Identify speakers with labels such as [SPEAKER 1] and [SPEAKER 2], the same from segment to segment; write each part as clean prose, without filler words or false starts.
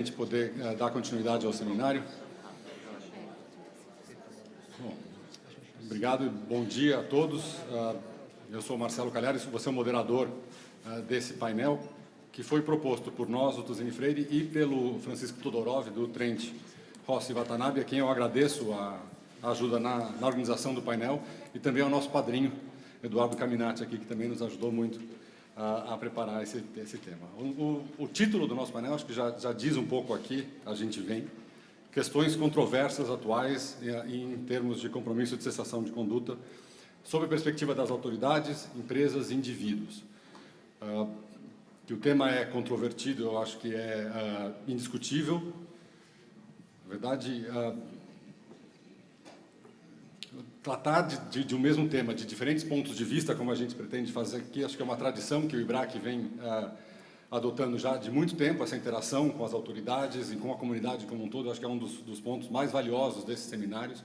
[SPEAKER 1] gente poder dar continuidade ao seminário. Bom, obrigado e bom dia a todos. Eu sou Marcelo Calhares, vou ser o moderador desse painel, que foi proposto por nós, o Tuzini Freire, e pelo Francisco Todorov, do Trent Rossi Watanabe, a quem eu agradeço a ajuda na organização do painel, e também ao nosso padrinho, Eduardo Caminati, aqui, que também nos ajudou muito a preparar esse tema. O título do nosso painel, acho que já diz um pouco aqui, a gente vem, questões controversas atuais em termos de compromisso de cessação de conduta, sob a perspectiva das autoridades, empresas e indivíduos. Que o tema é controvertido, eu acho que é indiscutível. Na verdade, tratar de um mesmo tema, de diferentes pontos de vista, como a gente pretende fazer aqui, acho que é uma tradição que o IBRAC vem adotando já de muito tempo, essa interação com as autoridades e com a comunidade como um todo. Acho que é um dos pontos mais valiosos desses seminários,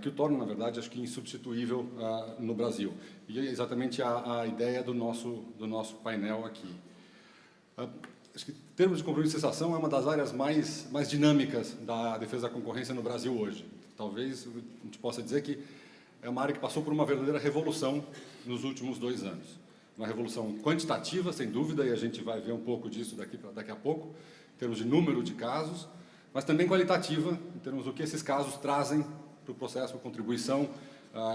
[SPEAKER 1] que o torna, na verdade, acho que insubstituível no Brasil. E é exatamente a ideia do nosso painel aqui. Acho que, em termos de compromisso de cessação, é uma das áreas mais dinâmicas da defesa da concorrência no Brasil hoje. Talvez a gente possa dizer que é uma área que passou por uma verdadeira revolução nos últimos 2 anos. Uma revolução quantitativa, sem dúvida, e a gente vai ver um pouco disso daqui a pouco, em termos de número de casos, mas também qualitativa, em termos do que esses casos trazem para o processo de contribuição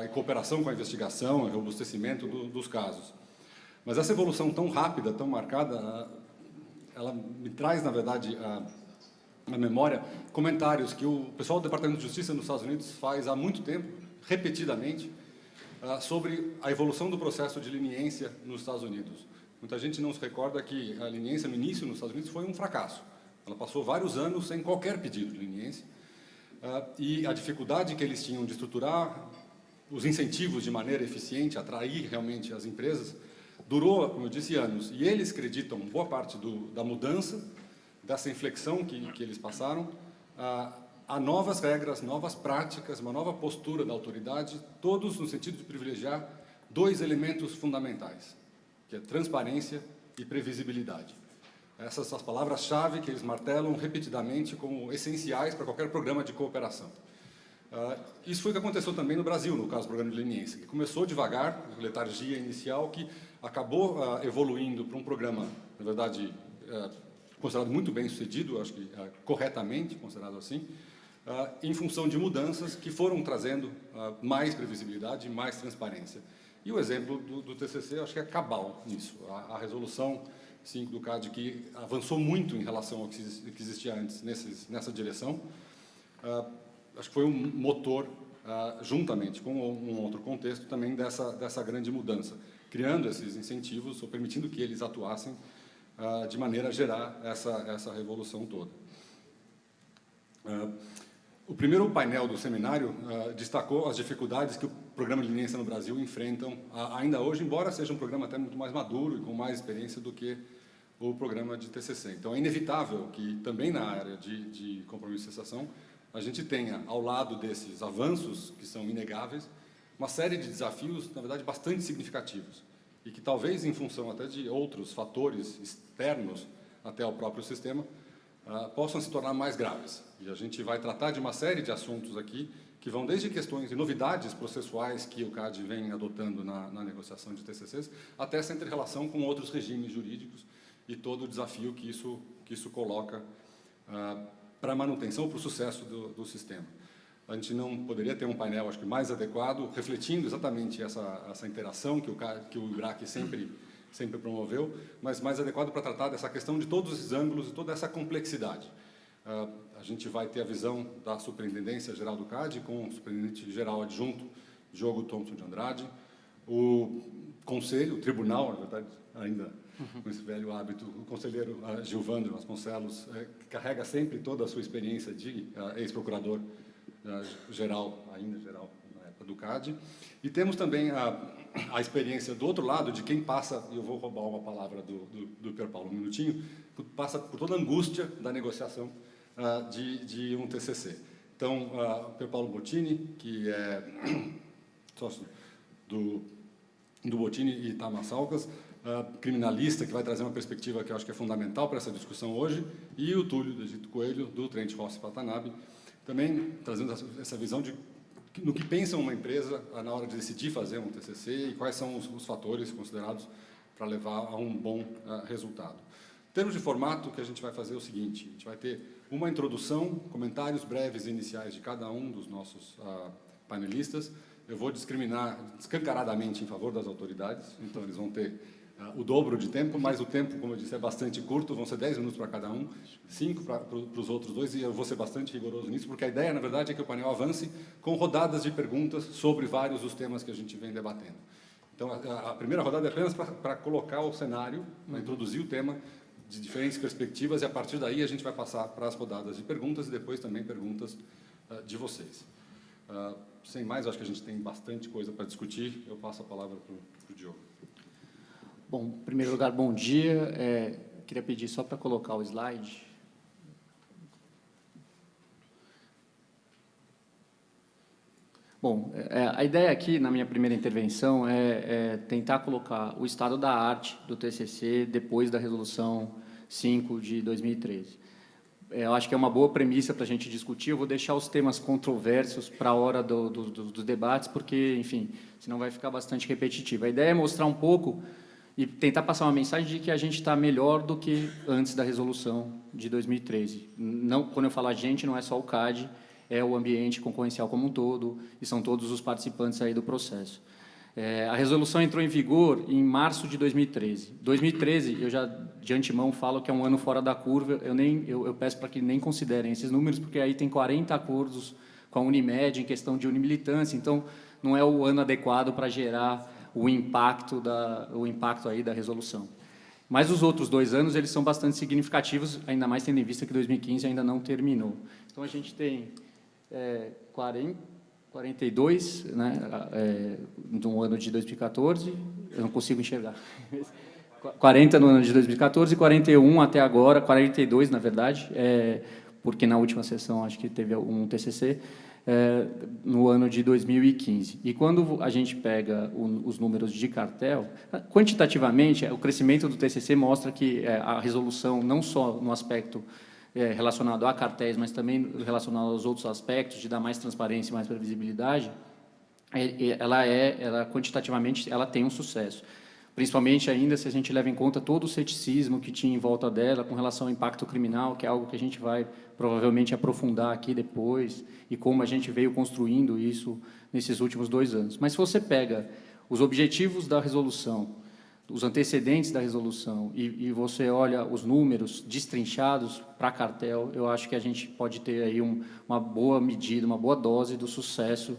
[SPEAKER 1] e cooperação com a investigação, e robustecimento dos casos. Mas essa evolução tão rápida, tão marcada, ela me traz, na verdade, na memória, comentários que o pessoal do Departamento de Justiça nos Estados Unidos faz há muito tempo, repetidamente, sobre a evolução do processo de leniência nos Estados Unidos. Muita gente não se recorda que a leniência no início nos Estados Unidos foi um fracasso. Ela passou vários anos sem qualquer pedido de leniência, e a dificuldade que eles tinham de estruturar os incentivos de maneira eficiente, atrair realmente as empresas, durou, como eu disse, anos. E eles acreditam, boa parte da mudança, dessa inflexão que eles passaram, a novas regras, novas práticas, uma nova postura da autoridade, todos no sentido de privilegiar 2 elementos fundamentais, que é transparência e previsibilidade. Essas são as palavras-chave que eles martelam repetidamente como essenciais para qualquer programa de cooperação. Isso foi o que aconteceu também no Brasil, no caso do programa de leniência, que começou devagar, letargia inicial, que acabou evoluindo para um programa, na verdade, considerado muito bem sucedido, acho que corretamente considerado assim, em função de mudanças que foram trazendo mais previsibilidade e mais transparência. E o exemplo do TCC, acho que é cabal nisso. A resolução 5 do CAD, que avançou muito em relação ao que existia antes nessa direção, acho que foi um motor, juntamente com um outro contexto, também dessa grande mudança, criando esses incentivos, ou permitindo que eles atuassem de maneira a gerar essa revolução toda. O primeiro painel do seminário destacou as dificuldades que o programa de leniência no Brasil enfrentam ainda hoje, embora seja um programa até muito mais maduro e com mais experiência do que o programa de TCC. Então, é inevitável que também na área de compromisso de cessação a gente tenha, ao lado desses avanços, que são inegáveis, uma série de desafios, na verdade, bastante significativos, e que talvez, em função até de outros fatores externos até ao próprio sistema, possam se tornar mais graves. E a gente vai tratar de uma série de assuntos aqui, que vão desde questões e novidades processuais que o CAD vem adotando na negociação de TCCs, até essa inter-relação com outros regimes jurídicos e todo o desafio que isso coloca para a manutenção, para o sucesso do sistema. A gente não poderia ter um painel, acho que mais adequado, refletindo exatamente essa interação que o IBRAC sempre promoveu, mas mais adequado para tratar dessa questão de todos esses ângulos e toda essa complexidade. A gente vai ter a visão da Superintendência Geral do CAD, com o Superintendente Geral Adjunto, Diogo Thompson de Andrade, o Conselho, o Tribunal, na verdade, ainda com esse velho hábito, o conselheiro Gilvandro Vasconcelos, que carrega sempre toda a sua experiência de ex-procurador geral, ainda geral, na época do CAD. E temos também a experiência do outro lado, de quem passa, e eu vou roubar uma palavra do Pier Paulo um minutinho, passa por toda a angústia da negociação de um TCC. Então, o Pier Paulo Bottini, que é sócio do Bottini e Tamassalcas, criminalista, que vai trazer uma perspectiva que eu acho que é fundamental para essa discussão hoje, e o Túlio, do Egito Coelho, do Trent Rossi Watanabe, também trazendo essa visão de no que pensa uma empresa na hora de decidir fazer um TCC e quais são os fatores considerados para levar a um bom resultado. Em termos de formato, o que a gente vai fazer é o seguinte: a gente vai ter uma introdução, comentários breves iniciais de cada um dos nossos panelistas. Eu vou discriminar escancaradamente em favor das autoridades, então eles vão ter o dobro de tempo, mas o tempo, como eu disse, é bastante curto, vão ser 10 minutos para cada um, 5 para os outros dois, e eu vou ser bastante rigoroso nisso, porque a ideia, na verdade, é que o painel avance com rodadas de perguntas sobre vários dos temas que a gente vem debatendo. Então, a primeira rodada é apenas para colocar o cenário, para introduzir o tema de diferentes perspectivas, e a partir daí a gente vai passar para as rodadas de perguntas e depois também perguntas de vocês. Sem mais, acho que a gente tem bastante coisa para discutir. Eu passo a palavra para o Diogo.
[SPEAKER 2] Bom, em primeiro lugar, bom dia. Queria pedir só para colocar o slide. Bom, a ideia aqui, na minha primeira intervenção, é tentar colocar o estado da arte do TCC depois da Resolução 5 de 2013. Eu acho que é uma boa premissa para a gente discutir. Eu vou deixar os temas controversos para a hora dos debates, porque, enfim, senão vai ficar bastante repetitivo. A ideia é mostrar um pouco e tentar passar uma mensagem de que a gente está melhor do que antes da Resolução de 2013. Não, quando eu falo a gente, não é só o CAD, é o ambiente concorrencial como um todo, e são todos os participantes aí do processo. A resolução entrou em vigor em março de 2013. 2013, eu já de antemão falo que é um ano fora da curva, eu peço para que nem considerem esses números, porque aí tem 40 acordos com a Unimed em questão de unimilitância, então não é o ano adequado para gerar o impacto aí da resolução. Mas os outros 2 anos, eles são bastante significativos, ainda mais tendo em vista que 2015 ainda não terminou. Então, a gente tem 42, né, no ano de 2014, eu não consigo enxergar, 40 no ano de 2014, 41 até agora, 42, na verdade, porque na última sessão acho que teve um TCC, no ano de 2015. E quando a gente pega os números de cartel, quantitativamente, o crescimento do TCC mostra que a resolução, não só no aspecto relacionado a cartéis, mas também relacionado aos outros aspectos, de dar mais transparência e mais previsibilidade, ela quantitativamente ela tem um sucesso. Principalmente ainda se a gente leva em conta todo o ceticismo que tinha em volta dela com relação ao impacto criminal, que é algo que a gente vai provavelmente aprofundar aqui depois, e como a gente veio construindo isso nesses últimos 2 anos. Mas se você pega os objetivos da resolução, os antecedentes da resolução, e você olha os números destrinchados para cartel, eu acho que a gente pode ter aí uma boa medida, uma boa dose do sucesso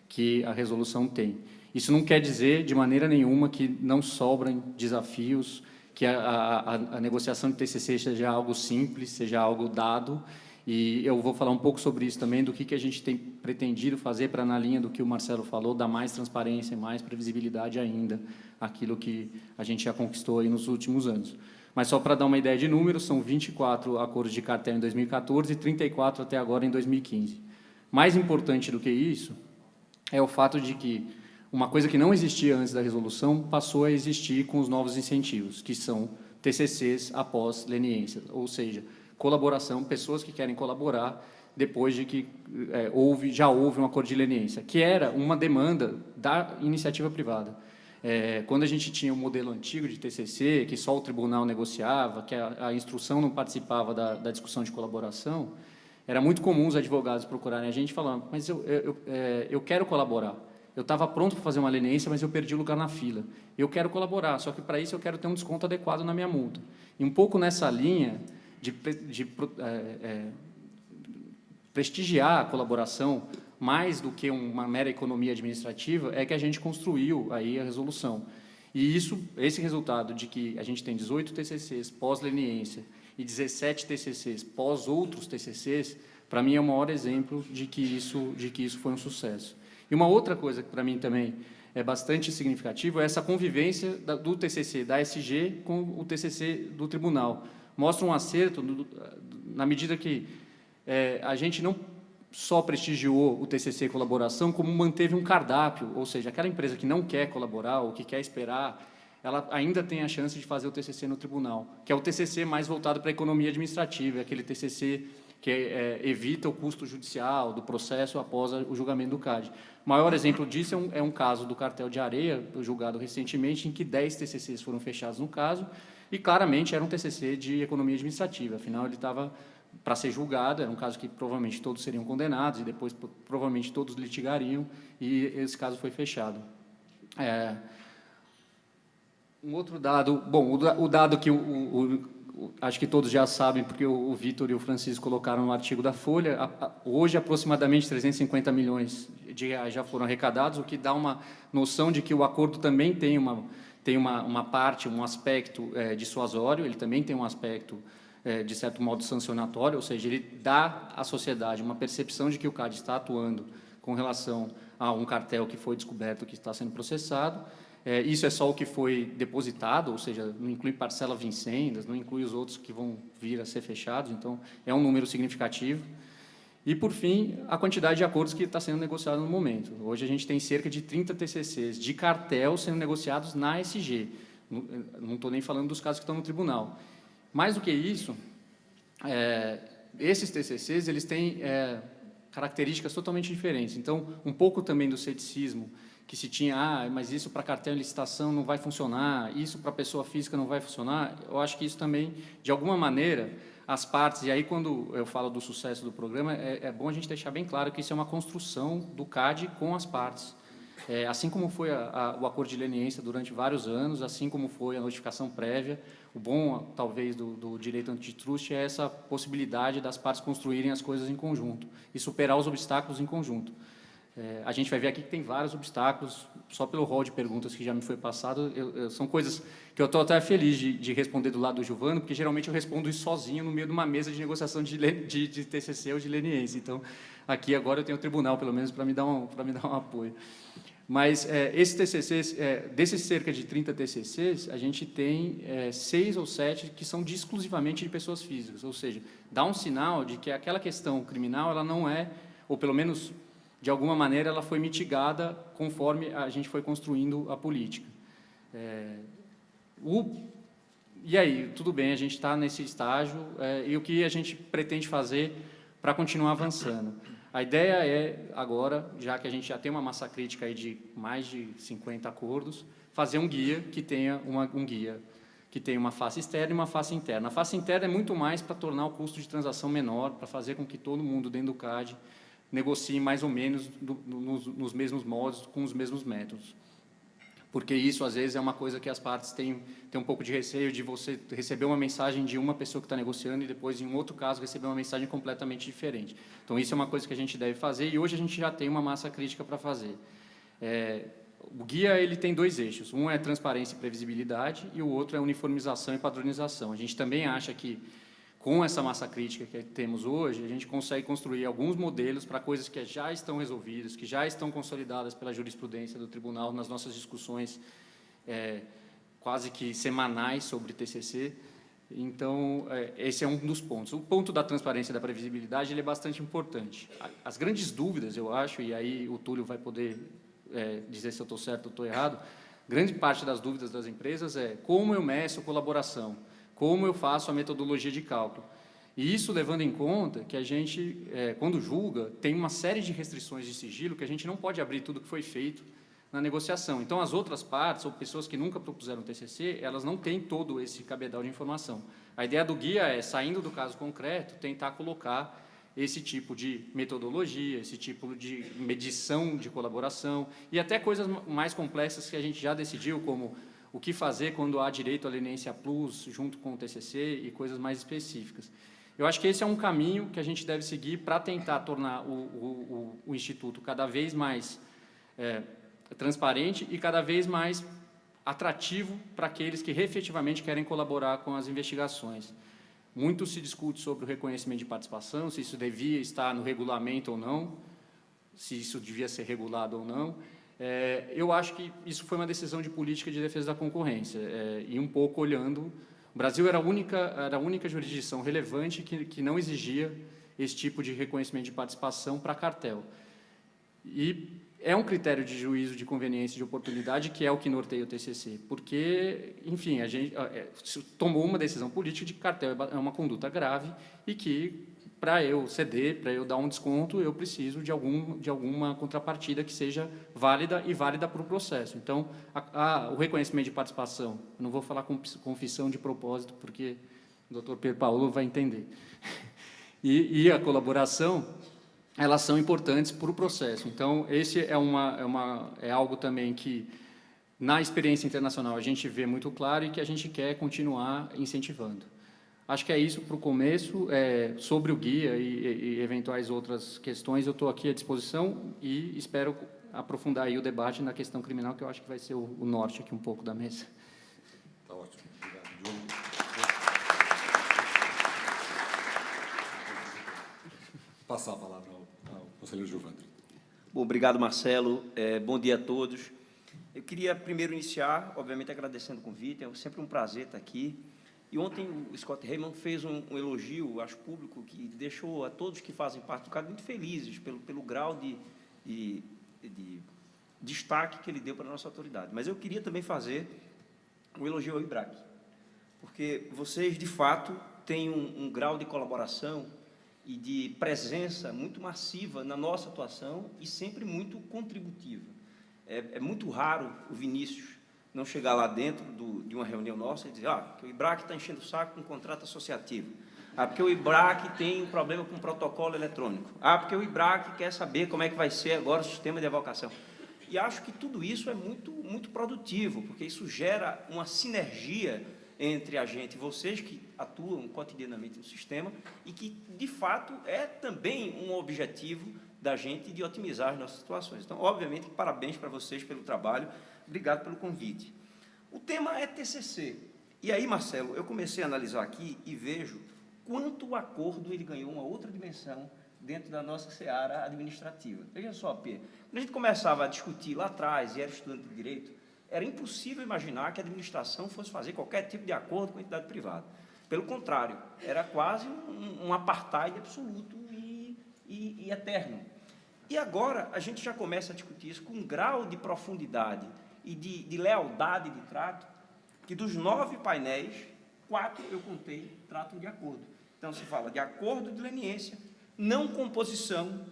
[SPEAKER 2] que a resolução tem. Isso não quer dizer, de maneira nenhuma, que não sobram desafios, que a negociação de TCC seja algo simples, seja algo dado, e eu vou falar um pouco sobre isso também, do que a gente tem pretendido fazer para, na linha do que o Marcelo falou, dar mais transparência, mais previsibilidade ainda, aquilo que a gente já conquistou aí nos últimos anos. Mas só para dar uma ideia de números, são 24 acordos de cartel em 2014 e 34 até agora em 2015. Mais importante do que isso é o fato de que uma coisa que não existia antes da resolução passou a existir com os novos incentivos, que são TCCs após leniência, ou seja, colaboração, pessoas que querem colaborar depois de que já houve um acordo de leniência, que era uma demanda da iniciativa privada. Quando a gente tinha o modelo antigo de TCC, que só o tribunal negociava, que a instrução não participava da discussão de colaboração, era muito comum os advogados procurarem a gente falando, mas eu quero colaborar. Eu estava pronto para fazer uma leniência, mas eu perdi o lugar na fila. Eu quero colaborar, só que para isso eu quero ter um desconto adequado na minha multa. E um pouco nessa linha de prestigiar a colaboração, mais do que uma mera economia administrativa, é que a gente construiu aí a resolução. E esse resultado de que a gente tem 18 TCCs pós-leniência e 17 TCCs pós outros TCCs, para mim é o maior exemplo de que isso foi um sucesso. E uma outra coisa que para mim também é bastante significativo é essa convivência do TCC da SG com o TCC do tribunal. Mostra um acerto na medida que a gente não só prestigiou o TCC colaboração, como manteve um cardápio, ou seja, aquela empresa que não quer colaborar ou que quer esperar ela ainda tem a chance de fazer o TCC no tribunal, que é o TCC mais voltado para a economia administrativa, é aquele TCC que evita o custo judicial do processo após o julgamento do CAD. O maior exemplo disso é um caso do cartel de Areia, julgado recentemente, em que 10 TCCs foram fechados no caso, e claramente era um TCC de economia administrativa, afinal ele estava para ser julgado, era um caso que provavelmente todos seriam condenados e depois provavelmente todos litigariam, e esse caso foi fechado. Um outro dado, bom, o dado que acho que todos já sabem, porque o Vitor e o Francisco colocaram no artigo da Folha, hoje aproximadamente 350 milhões de reais já foram arrecadados, o que dá uma noção de que o acordo também tem uma parte, um aspecto dissuasório, ele também tem um aspecto, de certo modo, sancionatório, ou seja, ele dá à sociedade uma percepção de que o CAD está atuando com relação a um cartel que foi descoberto, que está sendo processado. Isso é só o que foi depositado, ou seja, não inclui parcela vincendas, não inclui os outros que vão vir a ser fechados, então é um número significativo. E, por fim, a quantidade de acordos que está sendo negociado no momento. Hoje a gente tem cerca de 30 TCCs de cartel sendo negociados na SG. Não estou nem falando dos casos que estão no tribunal. Mais do que isso, esses TCCs eles têm características totalmente diferentes. Então, um pouco também do ceticismo que se tinha, mas isso para cartel e licitação não vai funcionar, isso para pessoa física não vai funcionar, eu acho que isso também, de alguma maneira, as partes, e aí quando eu falo do sucesso do programa, é bom a gente deixar bem claro que isso é uma construção do CAD com as partes. Assim como foi o acordo de leniência durante vários anos, assim como foi a notificação prévia, o bom, talvez, do direito antitrust é essa possibilidade das partes construírem as coisas em conjunto e superar os obstáculos em conjunto. A gente vai ver aqui que tem vários obstáculos, só pelo rol de perguntas que já me foi passado, são coisas que eu estou até feliz de responder do lado do Giovano, porque geralmente eu respondo isso sozinho no meio de uma mesa de negociação de TCC ou de leniência. Então, aqui agora eu tenho o tribunal, pelo menos, para me dar um apoio. Mas esses TCCs, desses cerca de 30 TCCs, a gente tem 6 ou 7 que são exclusivamente de pessoas físicas, ou seja, dá um sinal de que aquela questão criminal, ela não é, ou pelo menos de alguma maneira, ela foi mitigada conforme a gente foi construindo a política. E aí, tudo bem, a gente está nesse estágio, e o que a gente pretende fazer para continuar avançando? A ideia é, agora, já que a gente já tem uma massa crítica aí de mais de 50 acordos, fazer um guia que tenha uma face externa e uma face interna. A face interna é muito mais para tornar o custo de transação menor, para fazer com que todo mundo dentro do CAD negocie mais ou menos nos mesmos modos, com os mesmos métodos. Porque isso, às vezes, é uma coisa que as partes têm um pouco de receio de você receber uma mensagem de uma pessoa que está negociando e depois, em outro caso, receber uma mensagem completamente diferente. Então, isso é uma coisa que a gente deve fazer e hoje a gente já tem uma massa crítica para fazer. O guia ele tem 2 eixos. Um é transparência e previsibilidade e o outro é uniformização e padronização. A gente também acha que, com essa massa crítica que temos hoje, a gente consegue construir alguns modelos para coisas que já estão resolvidas, que já estão consolidadas pela jurisprudência do tribunal nas nossas discussões quase que semanais sobre TCC. Então, esse é um dos pontos. O ponto da transparência e da previsibilidade ele é bastante importante. As grandes dúvidas, eu acho, e aí o Túlio vai poder dizer se eu estou certo ou estou errado, grande parte das dúvidas das empresas é como eu meço colaboração, como eu faço a metodologia de cálculo. E isso levando em conta que a gente, quando julga, tem uma série de restrições de sigilo que a gente não pode abrir tudo que foi feito na negociação. Então, as outras partes, ou pessoas que nunca propuseram TCC, elas não têm todo esse cabedal de informação. A ideia do guia é, saindo do caso concreto, tentar colocar esse tipo de metodologia, esse tipo de medição de colaboração, e até coisas mais complexas que a gente já decidiu, como o que fazer quando há direito à leniência plus junto com o TCC e coisas mais específicas. Eu acho que esse é um caminho que a gente deve seguir para tentar tornar o Instituto cada vez mais transparente e cada vez mais atrativo para aqueles que efetivamente querem colaborar com as investigações. Muito se discute sobre o reconhecimento de participação, se isso devia estar no regulamento ou não, se isso devia ser regulado ou não. Eu acho que isso foi uma decisão de política de defesa da concorrência, e um pouco olhando... O Brasil era a única jurisdição relevante que não exigia esse tipo de reconhecimento de participação para cartel. E é um critério de juízo de conveniência e de oportunidade que é o que norteia o TCC, porque, enfim, a gente tomou uma decisão política de que cartel é uma conduta grave e que, para eu ceder, para eu dar um desconto, eu preciso de alguma contrapartida que seja válida e válida para o processo. Então, o reconhecimento de participação, eu não vou falar com confissão de propósito, porque o doutor Pedro Paulo vai entender, e a colaboração, elas são importantes para o processo. Então, esse é algo também que, na experiência internacional, a gente vê muito claro e que a gente quer continuar incentivando. Acho que é isso para o começo. Sobre o guia e eventuais outras questões, eu estou aqui à disposição e espero aprofundar aí o debate na questão criminal, que eu acho que vai ser o norte aqui um pouco da mesa.
[SPEAKER 1] Está ótimo. Obrigado, Diogo. Passar a palavra ao conselheiro Gilvandro.
[SPEAKER 3] Bom, obrigado, Marcelo. Bom dia a todos. Eu queria primeiro iniciar, obviamente, agradecendo o convite. É sempre um prazer estar aqui. E ontem o Scott Raymond fez um elogio, acho, público, que deixou a todos que fazem parte do CAD muito felizes pelo grau de destaque que ele deu para a nossa autoridade. Mas eu queria também fazer um elogio ao IBRAC, porque vocês, de fato, têm um grau de colaboração e de presença muito massiva na nossa atuação e sempre muito contributiva. É muito raro o Vinícius não chegar lá dentro de uma reunião nossa e dizer que o IBRAC está enchendo o saco com um contrato associativo, porque o IBRAC tem um problema com o protocolo eletrônico, porque o IBRAC quer saber como é que vai ser agora o sistema de avocação. E acho que tudo isso é muito, muito produtivo, porque isso gera uma sinergia entre a gente e vocês que atuam cotidianamente no sistema e que, de fato, é também um objetivo da gente de otimizar as nossas situações. Então, obviamente, parabéns para vocês pelo trabalho, obrigado pelo convite. O tema é TCC. E aí, Marcelo, eu comecei a analisar aqui e vejo quanto o acordo ele ganhou uma outra dimensão dentro da nossa seara administrativa. Veja só, Pedro, quando a gente começava a discutir lá atrás, e era estudante de Direito, era impossível imaginar que a administração fosse fazer qualquer tipo de acordo com a entidade privada. Pelo contrário, era quase um apartheid absoluto e eterno. E agora a gente já começa a discutir isso com um grau de profundidade e de lealdade de trato, que dos 9 painéis, 4, eu contei, tratam de acordo. Então, se fala de acordo de leniência, não composição,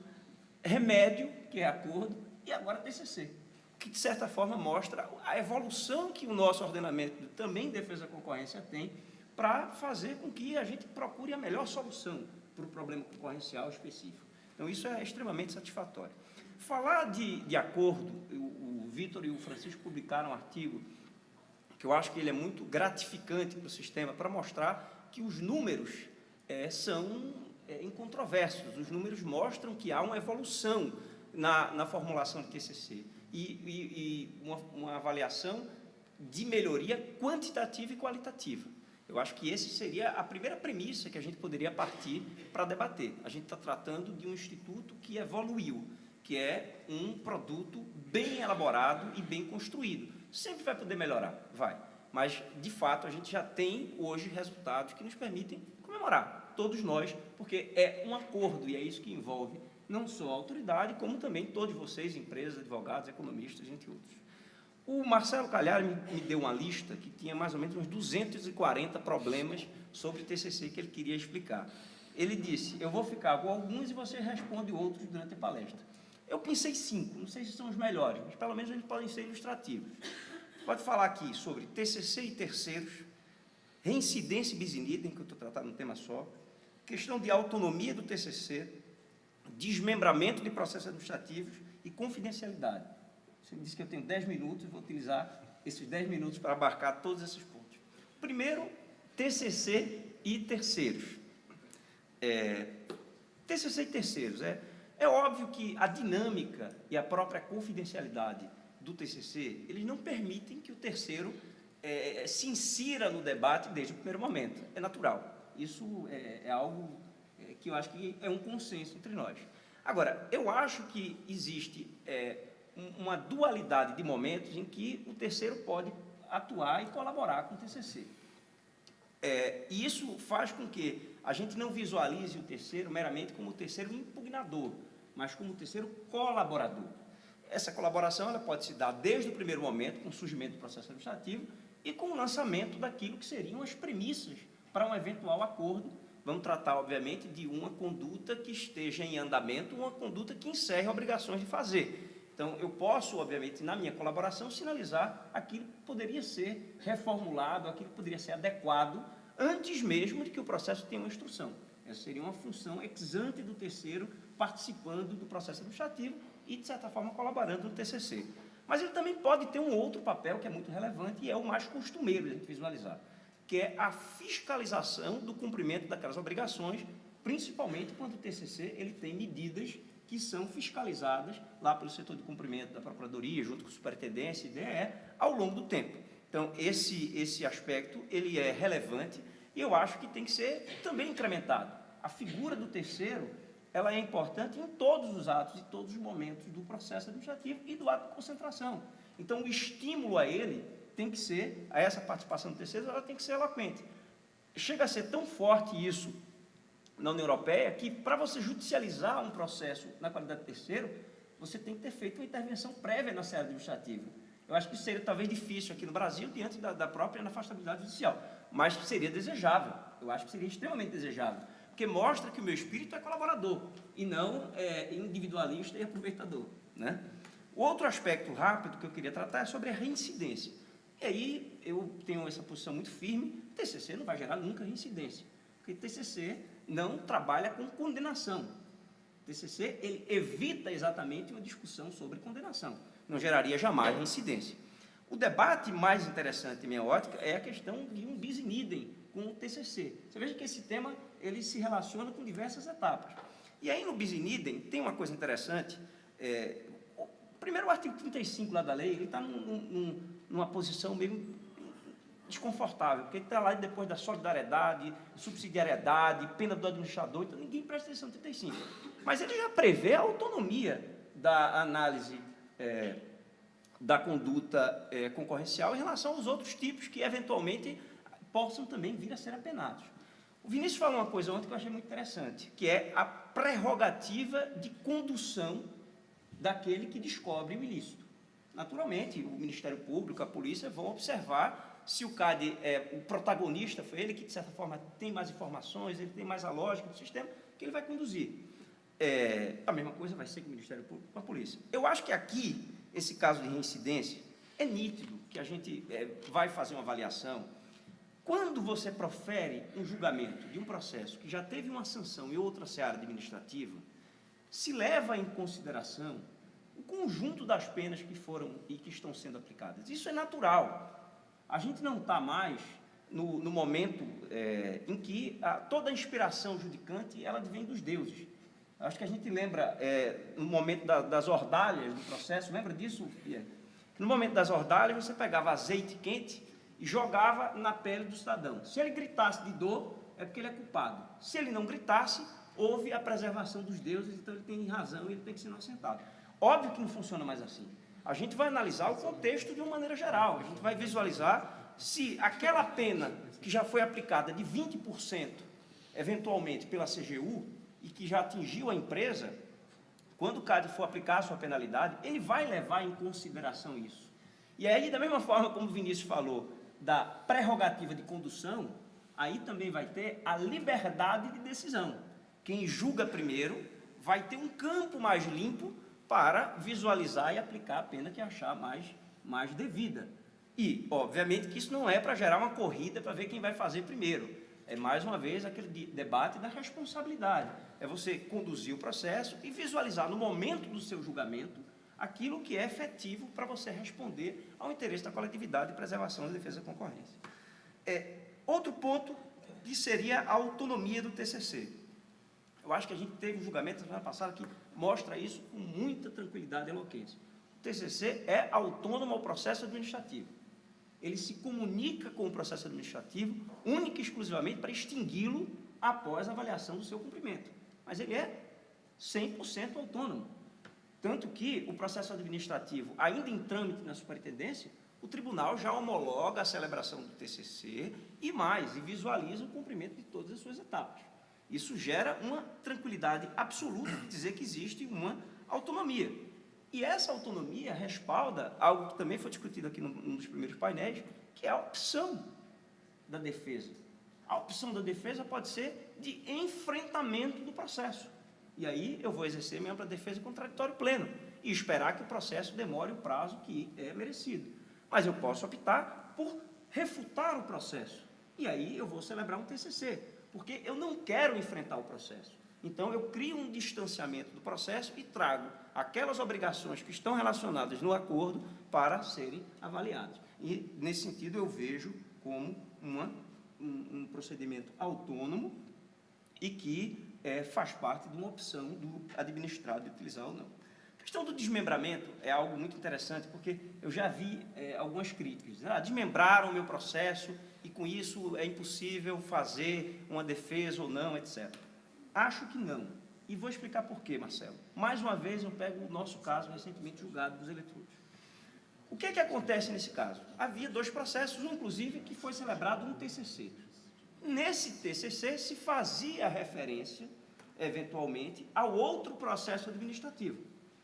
[SPEAKER 3] remédio, que é acordo, e agora TCC, que, de certa forma, mostra a evolução que o nosso ordenamento, também de defesa da concorrência, tem para fazer com que a gente procure a melhor solução para o problema concorrencial específico. Então, isso é extremamente satisfatório. Falar de acordo, o Vitor e o Francisco publicaram um artigo que eu acho que ele é muito gratificante para o sistema, para mostrar que os números são incontroversos. Os números mostram que há uma evolução na formulação de TCC e uma avaliação de melhoria quantitativa e qualitativa. Eu acho que esse seria a primeira premissa que a gente poderia partir para debater. A gente está tratando de um instituto que evoluiu, que é um produto bem elaborado e bem construído. Sempre vai poder melhorar, vai. Mas, de fato, a gente já tem hoje resultados que nos permitem comemorar, todos nós, porque é um acordo e é isso que envolve não só a autoridade, como também todos vocês, empresas, advogados, economistas, entre outros. O Marcelo Calhar me deu uma lista que tinha mais ou menos uns 240 problemas sobre TCC que ele queria explicar. Ele disse, eu vou ficar com alguns e você responde outros durante a palestra. Eu pensei 5, não sei se são os melhores, mas pelo menos eles podem ser ilustrativos. Pode falar aqui sobre TCC e terceiros, reincidência e bis in idem, que eu estou tratando num tema só, questão de autonomia do TCC, desmembramento de processos administrativos e confidencialidade. Você me disse que eu tenho 10 minutos, vou utilizar esses 10 minutos para abarcar todos esses pontos. Primeiro, TCC e terceiros. TCC e terceiros. É óbvio que a dinâmica e a própria confidencialidade do TCC, eles não permitem que o terceiro se insira no debate desde o primeiro momento. É natural. Isso é algo que eu acho que é um consenso entre nós. Agora, eu acho que existe uma dualidade de momentos em que o terceiro pode atuar e colaborar com o TCC. E isso faz com que a gente não visualize o terceiro meramente como o terceiro impugnador, mas como o terceiro colaborador. essa colaboração ela pode se dar desde o primeiro momento, com o surgimento do processo administrativo, e com o lançamento daquilo que seriam as premissas para um eventual acordo. Vamos tratar, obviamente, de uma conduta que esteja em andamento, uma conduta que encerre obrigações de fazer. Então, eu posso, obviamente, na minha colaboração, sinalizar aquilo que poderia ser reformulado, aquilo que poderia ser adequado, antes mesmo de que o processo tenha uma instrução. Essa seria uma função ex ante do terceiro, participando do processo administrativo e, de certa forma, colaborando no TCC. Mas ele também pode ter um outro papel que é muito relevante e é o mais costumeiro de a gente visualizar, que é a fiscalização do cumprimento daquelas obrigações, principalmente quando o TCC ele tem medidas que são fiscalizadas lá pelo setor de cumprimento da Procuradoria, junto com a Superintendência e DE, ao longo do tempo. Então, esse aspecto ele é relevante e eu acho que tem que ser também incrementado. A figura do terceiro ela é importante em todos os atos e todos os momentos do processo administrativo e do ato de concentração. Então, o estímulo a ele tem que ser, a essa participação do terceiro, ela tem que ser eloquente. Chega a ser tão forte isso na União Europeia que, para você judicializar um processo na qualidade de terceiro, você tem que ter feito uma intervenção prévia na seara administrativa. Eu acho que isso seria talvez difícil aqui no Brasil, diante da própria inafastabilidade judicial, mas seria desejável, eu acho que seria extremamente desejável, porque mostra que o meu espírito é colaborador e não individualista e aproveitador, né? O outro aspecto rápido que eu queria tratar é sobre a reincidência. E aí eu tenho essa posição muito firme: o TCC não vai gerar nunca reincidência, porque o TCC não trabalha com condenação. O TCC ele evita exatamente uma discussão sobre condenação, não geraria jamais reincidência. O debate mais interessante, em minha ótica, é a questão de um bis in idem com o TCC. Você veja que esse tema ele se relaciona com diversas etapas. E aí, no bis in idem, tem uma coisa interessante. Primeiro, o artigo 35 lá da lei, ele está numa posição meio desconfortável, porque ele está lá depois da solidariedade, subsidiariedade, pena do administrador, então ninguém presta atenção no 35. Mas ele já prevê a autonomia da análise da conduta concorrencial em relação aos outros tipos que, eventualmente, possam também vir a ser apenados. O Vinícius falou uma coisa ontem que eu achei muito interessante, que é a prerrogativa de condução daquele que descobre o ilícito. Naturalmente, o Ministério Público, a polícia, vão observar se o CAD o protagonista, foi ele que, de certa forma, tem mais informações, ele tem mais a lógica do sistema, que ele vai conduzir. A mesma coisa vai ser com o Ministério Público, com a polícia. Eu acho que aqui, esse caso de reincidência, é nítido que a gente vai fazer uma avaliação. Quando você profere um julgamento de um processo que já teve uma sanção em outra seara administrativa, se leva em consideração o conjunto das penas que foram e que estão sendo aplicadas. Isso é natural. A gente não está mais no momento em que toda a inspiração judicante ela vem dos deuses. Acho que a gente lembra, no momento das ordalhas do processo, lembra disso, Pierre? No momento das ordalhas, você pegava azeite quente e jogava na pele do cidadão. Se ele gritasse de dor, é porque ele é culpado. Se ele não gritasse, houve a preservação dos deuses, então ele tem razão e ele tem que ser inocentado. Óbvio que não funciona mais assim. A gente vai analisar o contexto de uma maneira geral, a gente vai visualizar se aquela pena que já foi aplicada de 20%, eventualmente pela CGU, e que já atingiu a empresa, quando o CAD for aplicar a sua penalidade, ele vai levar em consideração isso. E aí, da mesma forma como o Vinícius falou, da prerrogativa de condução, aí também vai ter a liberdade de decisão. Quem julga primeiro vai ter um campo mais limpo para visualizar e aplicar a pena que achar mais devida. E, obviamente, que isso não é para gerar uma corrida para ver quem vai fazer primeiro. É, mais uma vez, aquele debate da responsabilidade. É você conduzir o processo e visualizar, no momento do seu julgamento, aquilo que é efetivo para você responder ao interesse da coletividade e preservação da defesa da concorrência. Outro ponto que seria a autonomia do TCC. Eu acho que a gente teve um julgamento na semana passada que mostra isso com muita tranquilidade e eloquência. O TCC é autônomo ao processo administrativo. Ele se comunica com o processo administrativo única e exclusivamente para extingui-lo após a avaliação do seu cumprimento. Mas ele é 100% autônomo. Tanto que o processo administrativo, ainda em trâmite na superintendência, o tribunal já homologa a celebração do TCC e visualiza o cumprimento de todas as suas etapas. Isso gera uma tranquilidade absoluta de dizer que existe uma autonomia. E essa autonomia respalda algo que também foi discutido aqui num dos primeiros painéis, que é a opção da defesa. A opção da defesa pode ser de enfrentamento do processo. E aí eu vou exercer minha ampla defesa em contraditório pleno e esperar que o processo demore o prazo que é merecido. Mas eu posso optar por refutar o processo. E aí eu vou celebrar um TCC, porque eu não quero enfrentar o processo. Então, eu crio um distanciamento do processo e trago aquelas obrigações que estão relacionadas no acordo para serem avaliadas. E, nesse sentido, eu vejo como um procedimento autônomo e que faz parte de uma opção do administrado de utilizar ou não. A questão do desmembramento é algo muito interessante, porque eu já vi algumas críticas. Desmembraram o meu processo e, com isso, é impossível fazer uma defesa ou não, etc. Acho que não. E vou explicar por quê, Marcelo. Mais uma vez, eu pego o nosso caso recentemente julgado dos eletrodos. O que é que acontece nesse caso? Havia 2 processos, um, inclusive, que foi celebrado um TCC. Nesse TCC, se fazia referência, eventualmente, ao outro processo administrativo.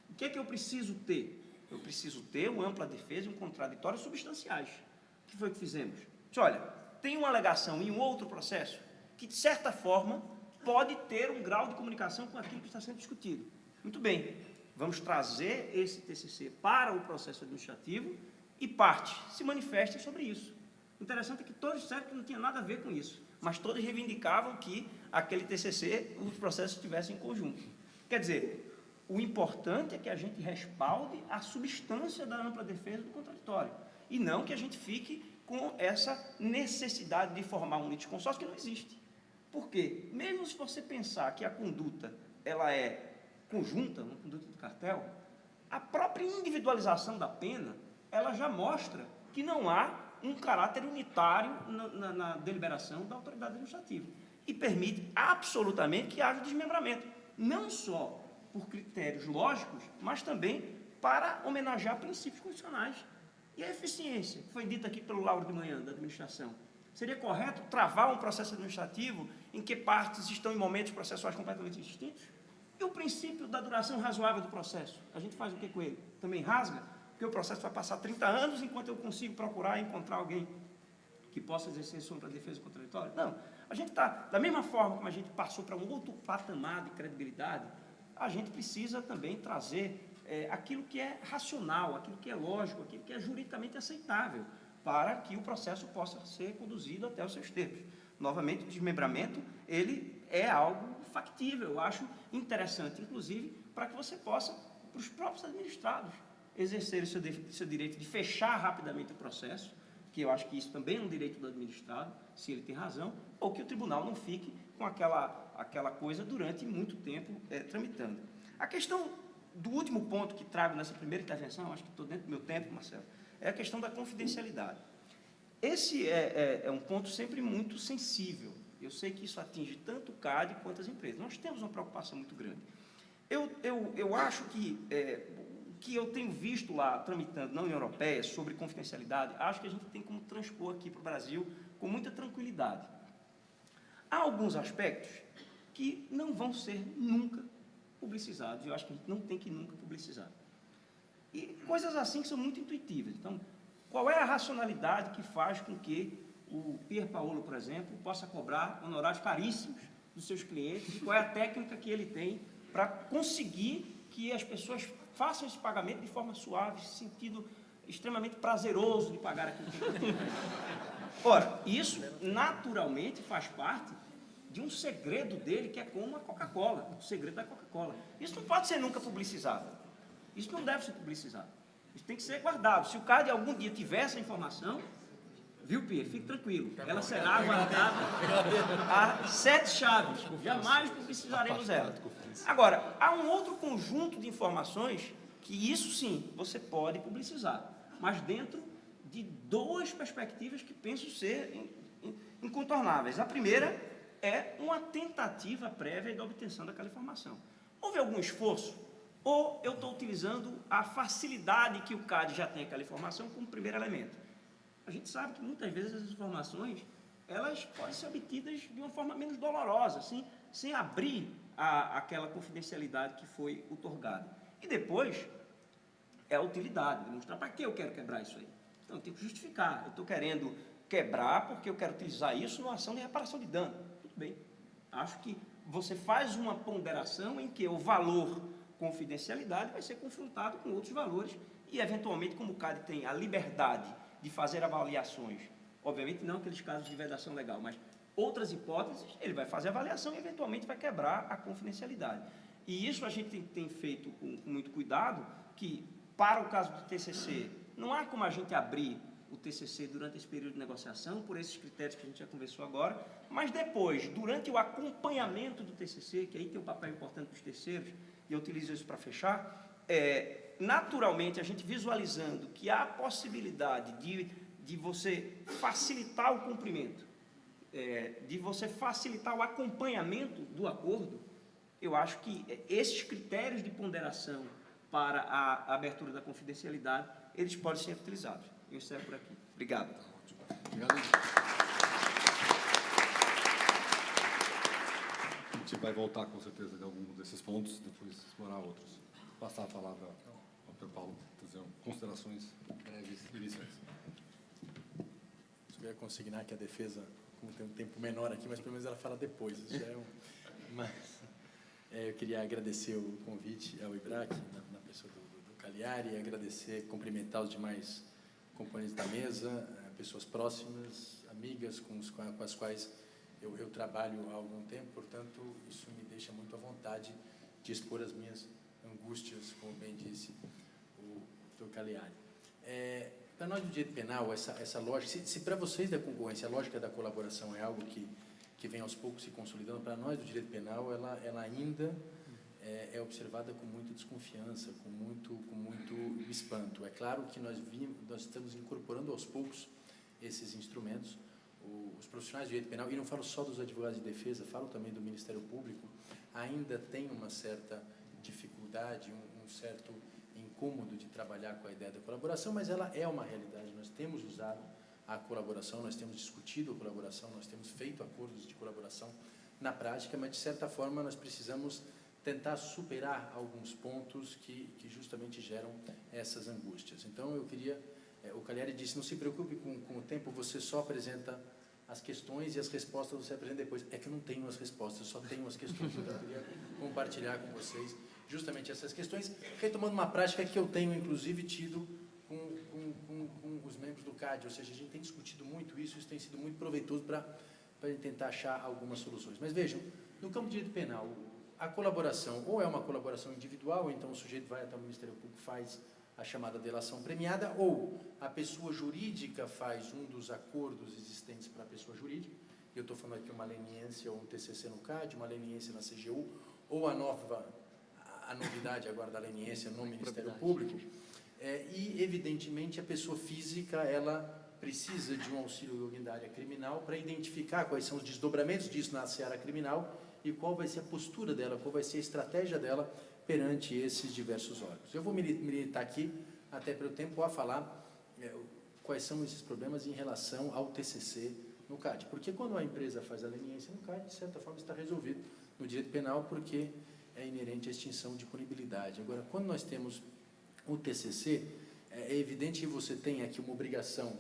[SPEAKER 3] O que é que eu preciso ter? Eu preciso ter uma ampla defesa e um contraditório substanciais. O que foi que fizemos? Disse, olha, tem uma alegação em um outro processo que, de certa forma, pode ter um grau de comunicação com aquilo que está sendo discutido. Muito bem, vamos trazer esse TCC para o processo administrativo e partes se manifestem sobre isso. O interessante é que todos disseram que não tinha nada a ver com isso, mas todos reivindicavam que aquele TCC, os processos estivessem em conjunto. Quer dizer, o importante é que a gente respalde a substância da ampla defesa do contraditório, e não que a gente fique com essa necessidade de formar um litisconsórcio que não existe. Por quê? Mesmo se você pensar que a conduta ela é conjunta, uma conduta de cartel, a própria individualização da pena, ela já mostra que não há um caráter unitário na deliberação da autoridade administrativa e permite absolutamente que haja desmembramento, não só por critérios lógicos, mas também para homenagear princípios constitucionais. E a eficiência, que foi dita aqui pelo Lauro de Manhã, da administração. Seria correto travar um processo administrativo em que partes estão em momentos processuais completamente distintos? E o princípio da duração razoável do processo? A gente faz o que com ele? Também rasga? Porque o processo vai passar 30 anos enquanto eu consigo procurar e encontrar alguém que possa exercer sobre a defesa contraditória? Não. A gente está, da mesma forma como a gente passou para um outro patamar de credibilidade, a gente precisa também trazer aquilo que é racional, aquilo que é lógico, aquilo que é juridicamente aceitável, para que o processo possa ser conduzido até os seus termos. Novamente, o desmembramento, ele é algo factível, eu acho interessante, inclusive, para que você possa, para os próprios administrados, exercer o seu direito de fechar rapidamente o processo, que eu acho que isso também é um direito do administrado, se ele tem razão, ou que o tribunal não fique com aquela coisa durante muito tempo tramitando. A questão do último ponto que trago nessa primeira intervenção, acho que estou dentro do meu tempo, Marcelo, é a questão da confidencialidade. Esse é um ponto sempre muito sensível. Eu sei que isso atinge tanto o CAD quanto as empresas. Nós temos uma preocupação muito grande. Eu acho que o que eu tenho visto lá, tramitando na União Europeia, sobre confidencialidade, acho que a gente tem como transpor aqui para o Brasil com muita tranquilidade. Há alguns aspectos que não vão ser nunca publicizados. Eu acho que a gente não tem que nunca publicizar. E coisas assim que são muito intuitivas. Então, qual é a racionalidade que faz com que o Pier Paolo, por exemplo, possa cobrar honorários caríssimos dos seus clientes? E qual é a técnica que ele tem para conseguir que as pessoas façam esse pagamento de forma suave, sentido extremamente prazeroso de pagar aquilo que ele tem? Ora, isso naturalmente faz parte de um segredo dele, que é como a Coca-Cola, o segredo da Coca-Cola. Isso não pode ser nunca publicizado. Isso não deve ser publicizado. Isso tem que ser guardado. Se o CAD algum dia tiver essa informação, viu, Pia? Fique tranquilo. Ela será guardada a 7 chaves. Jamais publicizaremos ela. Agora, há um outro conjunto de informações que isso sim, você pode publicizar, mas dentro de 2 perspectivas que penso ser incontornáveis. A primeira é uma tentativa prévia da obtenção daquela informação. Houve algum esforço? Ou eu estou utilizando a facilidade que o CAD já tem aquela informação como primeiro elemento? A gente sabe que muitas vezes as informações, elas podem ser obtidas de uma forma menos dolorosa, sem abrir aquela confidencialidade que foi outorgada. E depois, é a utilidade, demonstrar para que eu quero quebrar isso aí. Então, eu tenho que justificar. Eu estou querendo quebrar porque eu quero utilizar isso numa ação de reparação de dano. Tudo bem. Acho que você faz uma ponderação em que o valor confidencialidade vai ser confrontado com outros valores e, eventualmente, como o CAD tem a liberdade de fazer avaliações, obviamente não aqueles casos de vedação legal, mas outras hipóteses, ele vai fazer avaliação e, eventualmente, vai quebrar a confidencialidade. E isso a gente tem feito com muito cuidado, que, para o caso do TCC, não há como a gente abrir o TCC durante esse período de negociação, por esses critérios que a gente já conversou agora, mas depois, durante o acompanhamento do TCC, que aí tem um papel importante dos terceiros, e eu utilizo isso para fechar, naturalmente, a gente visualizando que há a possibilidade de você facilitar o cumprimento, de você facilitar o acompanhamento do acordo, eu acho que esses critérios de ponderação para a abertura da confidencialidade, eles podem ser utilizados. Eu encerro por aqui. Obrigado.
[SPEAKER 1] Obrigado. A gente vai voltar, com certeza, de algum desses pontos, depois explorar outros. Passar a palavra ao Dr. Paulo, fazer considerações breves e iniciais.
[SPEAKER 4] Eu ia consignar que a defesa, como tem um tempo menor aqui, mas pelo menos ela fala depois. Isso já é mas eu queria agradecer o convite ao IBRAC, na pessoa do Cagliari, agradecer, cumprimentar os demais componentes da mesa, pessoas próximas, amigas com as quais eu trabalho há algum tempo, portanto, isso me deixa muito à vontade de expor as minhas angústias, como bem disse o Dr. Cagliari. Para nós do direito penal, essa lógica, se para vocês da concorrência a lógica da colaboração é algo que vem aos poucos se consolidando, para nós do direito penal ela ainda é observada com muita desconfiança, com muito espanto. É claro que nós estamos incorporando aos poucos esses instrumentos. Os profissionais de direito penal, e não falo só dos advogados de defesa, falo também do Ministério Público, ainda tem uma certa dificuldade, um certo incômodo de trabalhar com a ideia da colaboração, mas ela é uma realidade. Nós temos usado a colaboração, nós temos discutido a colaboração, nós temos feito acordos de colaboração na prática, mas de certa forma nós precisamos tentar superar alguns pontos que justamente geram essas angústias. Então eu queria, o Cagliari disse, não se preocupe com o tempo, você só apresenta as questões e as respostas você apresenta depois. É que eu não tenho as respostas, eu só tenho as questões. Então eu queria compartilhar com vocês justamente essas questões, retomando uma prática que eu tenho inclusive tido com os membros do CAD, ou seja, a gente tem discutido muito isso tem sido muito proveitoso para tentar achar algumas soluções. Mas vejam, no campo de direito penal, a colaboração ou é uma colaboração individual, então o sujeito vai até o Ministério Público, faz a chamada delação premiada, ou a pessoa jurídica faz um dos acordos existentes para a pessoa jurídica, eu estou falando aqui uma leniência ou um TCC no CAD, uma leniência na CGU, ou a novidade agora da leniência no Ministério Público, e evidentemente a pessoa física, ela precisa de um auxílio da área criminal para identificar quais são os desdobramentos disso na seara criminal e qual vai ser a postura dela, qual vai ser a estratégia dela perante esses diversos órgãos. Eu vou me limitar aqui, até pelo tempo, a falar quais são esses problemas em relação ao TCC no CAD. Porque quando a empresa faz a leniência no CAD, de certa forma está resolvido no direito penal, porque é inerente à extinção de punibilidade. Agora, quando nós temos o TCC, é evidente que você tem aqui uma obrigação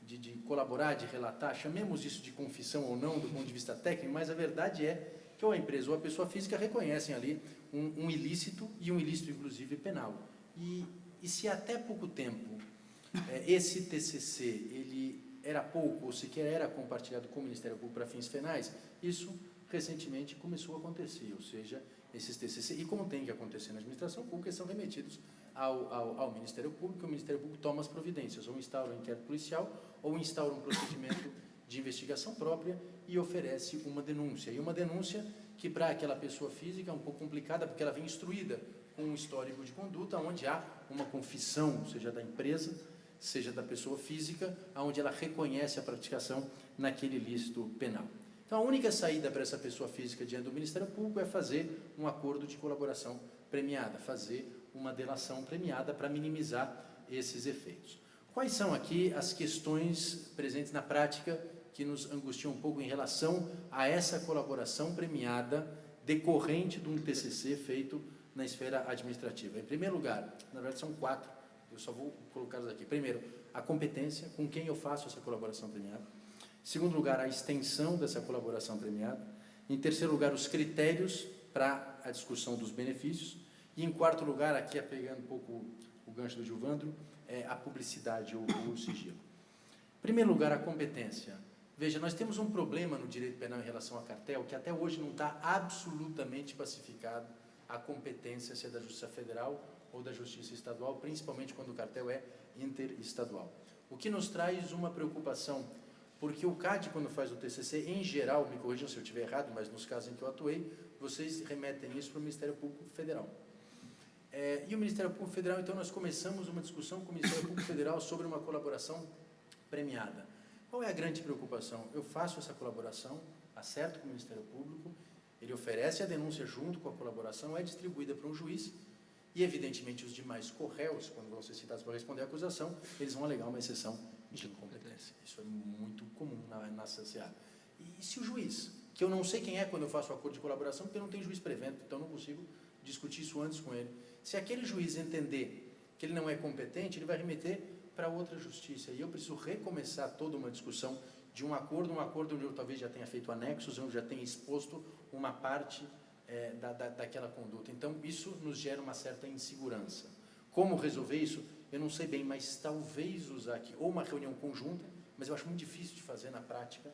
[SPEAKER 4] de colaborar, de relatar, chamemos isso de confissão ou não, do ponto de vista técnico, mas a verdade é que ou a empresa ou a pessoa física reconhecem ali um ilícito, e um ilícito, inclusive, penal. E se até pouco tempo esse TCC ele era pouco, ou sequer era compartilhado com o Ministério Público para fins penais, isso recentemente começou a acontecer, ou seja, esses TCC, e como tem que acontecer na administração pública, são remetidos ao Ministério Público, o Ministério Público toma as providências, ou instaura um inquérito policial, ou instaura um procedimento de investigação própria e oferece uma denúncia. E uma denúncia que para aquela pessoa física é um pouco complicada, porque ela vem instruída com um histórico de conduta, onde há uma confissão, seja da empresa, seja da pessoa física, onde ela reconhece a praticação naquele ilícito penal. Então, a única saída para essa pessoa física diante do Ministério Público é fazer um acordo de colaboração premiada, fazer uma delação premiada para minimizar esses efeitos. Quais são aqui as questões presentes na prática que nos angustiam um pouco em relação a essa colaboração premiada decorrente de um TCC feito na esfera administrativa? Em primeiro lugar, na verdade são 4, Eu só vou colocá-los aqui. Primeiro, a competência, com quem eu faço essa colaboração premiada. Em segundo lugar, a extensão dessa colaboração premiada. Em terceiro lugar, os critérios para a discussão dos benefícios. E em quarto lugar, aqui pegando um pouco o gancho do Gilvandro, a publicidade ou o sigilo. Em primeiro lugar, a competência. Veja, nós temos um problema no direito penal em relação a cartel, que até hoje não está absolutamente pacificado a competência, se é da Justiça Federal ou da Justiça Estadual, principalmente quando o cartel é interestadual. O que nos traz uma preocupação, porque o CAD, quando faz o TCC, em geral, me corrijam se eu estiver errado, mas nos casos em que eu atuei, vocês remetem isso para o Ministério Público Federal. E o Ministério Público Federal, então, nós começamos uma discussão com o Ministério Público Federal sobre uma colaboração premiada. Qual é a grande preocupação? Eu faço essa colaboração, acerto com o Ministério Público, ele oferece a denúncia junto com a colaboração, é distribuída para um juiz, e, evidentemente, os demais corréus, quando vão ser citados para responder à acusação, eles vão alegar uma exceção de incompetência. Isso é muito comum na CCA. E se o juiz, que eu não sei quem é quando eu faço o acordo de colaboração, porque não tem juiz prevento, então não consigo discutir isso antes com ele. Se aquele juiz entender que ele não é competente, ele vai remeter para outra justiça. E eu preciso recomeçar toda uma discussão de um acordo onde eu talvez já tenha feito anexos, onde já tenha exposto uma parte daquela conduta. Então, isso nos gera uma certa insegurança. Como resolver isso? Eu não sei bem, mas talvez usar aqui, ou uma reunião conjunta, mas eu acho muito difícil de fazer na prática,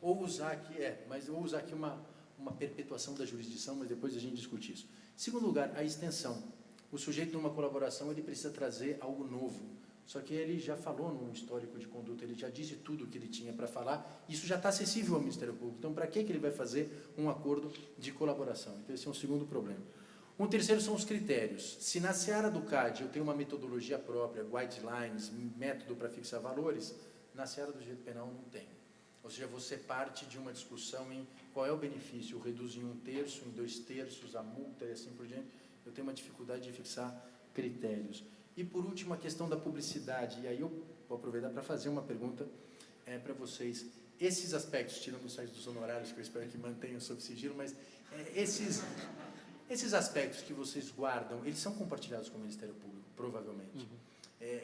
[SPEAKER 4] ou usar aqui uma perpetuação da jurisdição, mas depois a gente discute isso. Em segundo lugar, a extensão. O sujeito, numa colaboração, ele precisa trazer algo novo. Só que ele já falou num histórico de conduta, ele já disse tudo o que ele tinha para falar, isso já está acessível ao Ministério Público. Então, para que ele vai fazer um acordo de colaboração? Então, esse é um segundo problema. Um terceiro são os critérios. Se na seara do CAD eu tenho uma metodologia própria, guidelines, método para fixar valores, na seara do direito penal não tem. Ou seja, você parte de uma discussão em qual é o benefício, reduz em 1/3, em 2/3, a multa e assim por diante. Eu tenho uma dificuldade de fixar critérios. E, por último, a questão da publicidade. E aí eu vou aproveitar para fazer uma pergunta para vocês. Esses aspectos, tirando os sites dos honorários, que eu espero que mantenham sob sigilo, mas esses aspectos que vocês guardam, eles são compartilhados com o Ministério Público, provavelmente.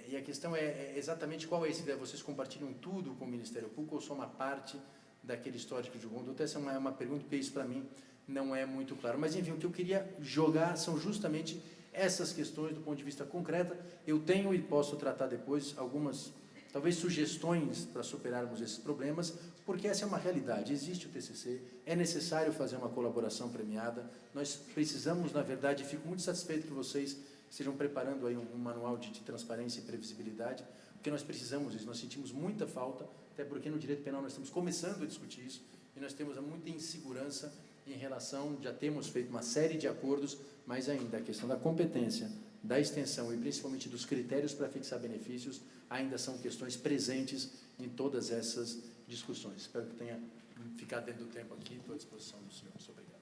[SPEAKER 4] E a questão é exatamente qual é esse ideia. Vocês compartilham tudo com o Ministério Público ou só uma parte daquele histórico de conduta? Essa é uma pergunta, porque isso, para mim, não é muito claro. Mas, enfim, o que eu queria jogar são justamente essas questões do ponto de vista concreto. Eu tenho e posso tratar depois algumas, talvez, sugestões para superarmos esses problemas, porque essa é uma realidade. Existe o TCC, é necessário fazer uma colaboração premiada. Nós precisamos, na verdade, e fico muito satisfeito que vocês estejam preparando aí um manual de transparência e previsibilidade, porque nós precisamos disso, nós sentimos muita falta, até porque no direito penal nós estamos começando a discutir isso, e nós temos muita insegurança em relação, já temos feito uma série de acordos, mas ainda a questão da competência, da extensão e principalmente dos critérios para fixar benefícios, ainda são questões presentes em todas essas discussões. Espero que tenha ficado dentro do tempo aqui, estou à disposição do senhor. Muito obrigado.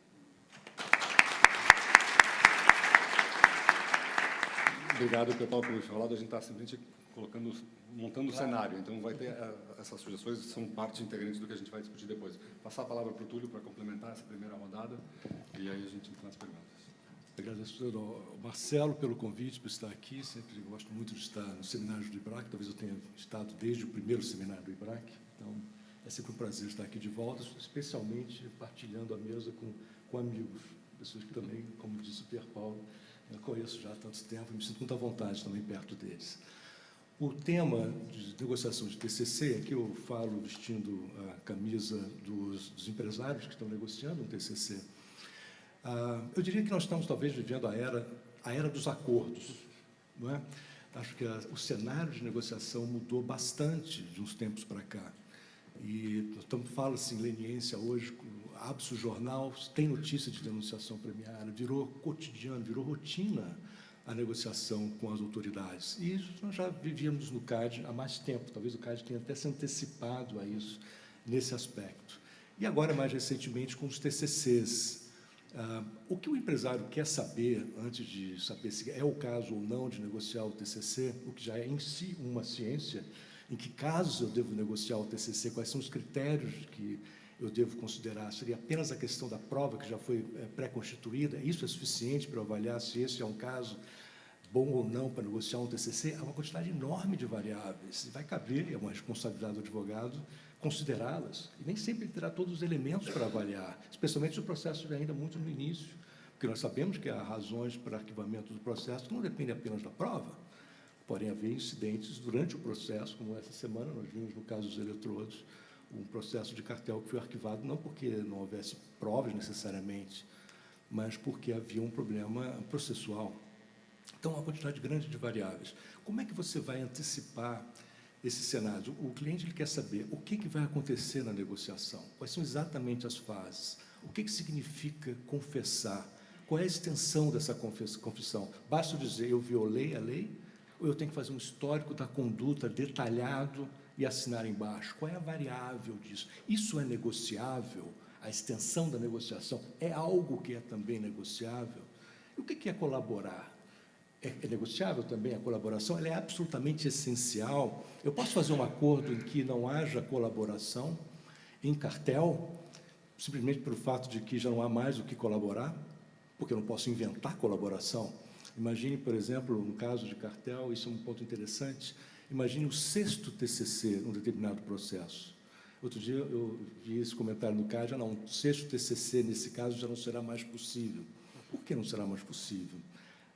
[SPEAKER 1] Obrigado, Pedro, por falado. A gente está simplesmente montando o cenário, então vai ter essas sugestões, são parte integrante do que a gente vai discutir depois. Passar a palavra para o Túlio para complementar essa primeira rodada, e aí a gente entra nas perguntas.
[SPEAKER 5] Agradeço ao Marcelo pelo convite, por estar aqui. Sempre gosto muito de estar no seminário do IBRAC, talvez eu tenha estado desde o primeiro seminário do IBRAC, então é sempre um prazer estar aqui de volta, especialmente partilhando a mesa com amigos, pessoas que também, como disse o Pierre Paulo, eu conheço já há tanto tempo e me sinto muito à vontade também perto deles. O tema de negociação de TCC, aqui eu falo vestindo a camisa dos empresários que estão negociando um TCC. Eu diria que nós estamos talvez vivendo a era dos acordos, não é? Acho que o cenário de negociação mudou bastante de uns tempos para cá. E fala-se em leniência hoje, abre-se o jornal, tem notícia de denunciação premiada, virou cotidiano, virou rotina a negociação com as autoridades. E isso nós já vivíamos no CAD há mais tempo, talvez o CAD tenha até se antecipado a isso, nesse aspecto. E agora, mais recentemente, com os TCCs. O que o empresário quer saber, antes de saber se é o caso ou não de negociar o TCC, o que já é em si uma ciência, em que casos eu devo negociar o TCC, quais são os critérios que eu devo considerar, seria apenas a questão da prova que já foi pré-constituída, isso é suficiente para avaliar se esse é um caso bom ou não para negociar um TCC, há uma quantidade enorme de variáveis. E vai caber, é uma responsabilidade do advogado, considerá-las. E nem sempre ele terá todos os elementos para avaliar, especialmente se o processo estiver ainda muito no início, porque nós sabemos que há razões para arquivamento do processo que não dependem apenas da prova. Podem haver incidentes durante o processo, como essa semana nós vimos no caso dos eletrodos, um processo de cartel que foi arquivado não porque não houvesse provas necessariamente, mas porque havia um problema processual. Então, uma quantidade grande de variáveis. Como é que você vai antecipar esse cenário? O cliente ele quer saber o que vai acontecer na negociação, quais são exatamente as fases, o que significa confessar, qual é a extensão dessa confissão. Basta dizer, eu violei a lei, ou eu tenho que fazer um histórico da conduta detalhado e assinar embaixo? Qual é a variável disso? Isso é negociável? A extensão da negociação é algo que é também negociável? E o que é colaborar? É negociável também a colaboração? Ela é absolutamente essencial. Eu posso fazer um acordo em que não haja colaboração em cartel, simplesmente pelo fato de que já não há mais o que colaborar, porque eu não posso inventar colaboração. Imagine, por exemplo, um caso de cartel, isso é um ponto interessante, imagine o 6º TCC num determinado processo. Outro dia eu vi esse comentário no CAD, não, o 6º TCC, nesse caso, já não será mais possível. Por que não será mais possível?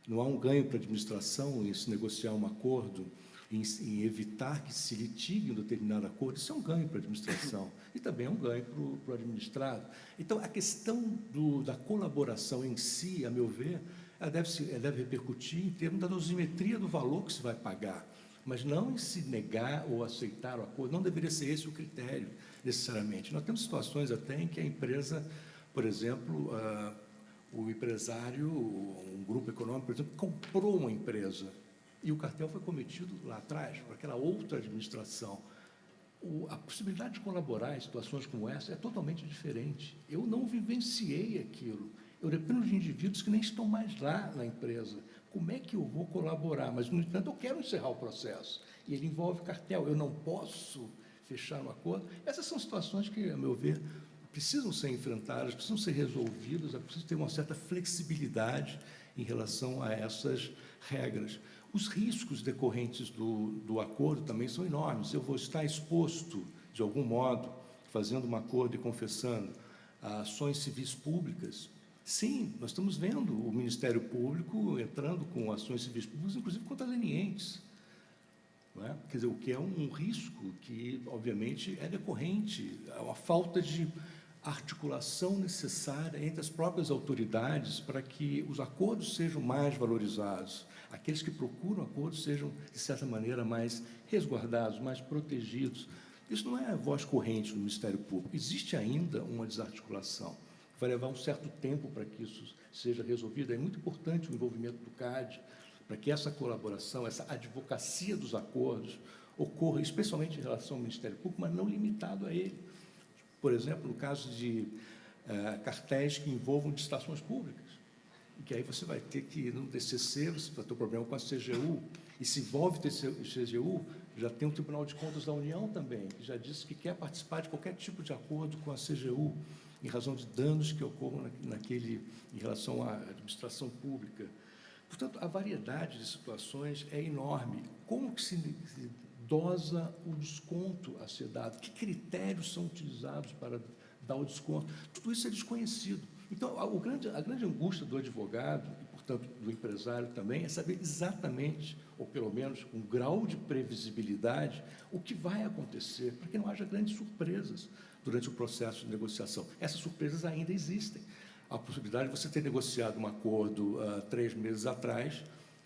[SPEAKER 5] Não há um ganho para a administração em se negociar um acordo, em evitar que se litigue um determinado acordo. Isso é um ganho para a administração e também é um ganho para o administrado. Então, a questão da colaboração em si, a meu ver, ela deve repercutir em termos da dosimetria do valor que se vai pagar, mas não em se negar ou aceitar o acordo. Não deveria ser esse o critério, necessariamente. Nós temos situações até em que a empresa, por exemplo, o empresário, um grupo econômico, por exemplo, comprou uma empresa e o cartel foi cometido lá atrás, por aquela outra administração. A possibilidade de colaborar em situações como essa é totalmente diferente. Eu não vivenciei aquilo. Eu dependo de indivíduos que nem estão mais lá na empresa. Como é que eu vou colaborar? Mas, no entanto, eu quero encerrar o processo. E ele envolve cartel. Eu não posso fechar um acordo. Essas são situações que, a meu ver, precisam ser enfrentadas, precisam ser resolvidas, é preciso ter uma certa flexibilidade em relação a essas regras. Os riscos decorrentes do acordo também são enormes. Eu vou estar exposto, de algum modo, fazendo um acordo e confessando a ações civis públicas. Sim, nós estamos vendo o Ministério Público entrando com ações civis públicas, inclusive contra lenientes. Não é? Quer dizer, o que é um risco que, obviamente, é decorrente, é uma falta de articulação necessária entre as próprias autoridades para que os acordos sejam mais valorizados, aqueles que procuram acordos sejam, de certa maneira, mais resguardados, mais protegidos. Isso não é voz corrente no Ministério Público. Existe ainda uma desarticulação. Vai levar um certo tempo para que isso seja resolvido. É muito importante o envolvimento do CAD, para que essa colaboração, essa advocacia dos acordos ocorra, especialmente em relação ao Ministério Público, mas não limitado a ele. Por exemplo, no caso de cartéis que envolvam licitações públicas, que aí você vai ter que, no TCC, você vai ter um problema com a CGU, e se envolve CGU, já tem o Tribunal de Contas da União também, que já disse que quer participar de qualquer tipo de acordo com a CGU, em razão de danos que ocorram em relação à administração pública. Portanto, a variedade de situações é enorme. Como que se dosa o desconto a ser dado? Que critérios são utilizados para dar o desconto? Tudo isso é desconhecido. Então, a grande angústia do advogado, e, portanto, do empresário também, é saber exatamente, ou pelo menos um grau de previsibilidade, o que vai acontecer, para que não haja grandes surpresas durante o processo de negociação. Essas surpresas ainda existem. A possibilidade de você ter negociado um acordo 3 meses atrás,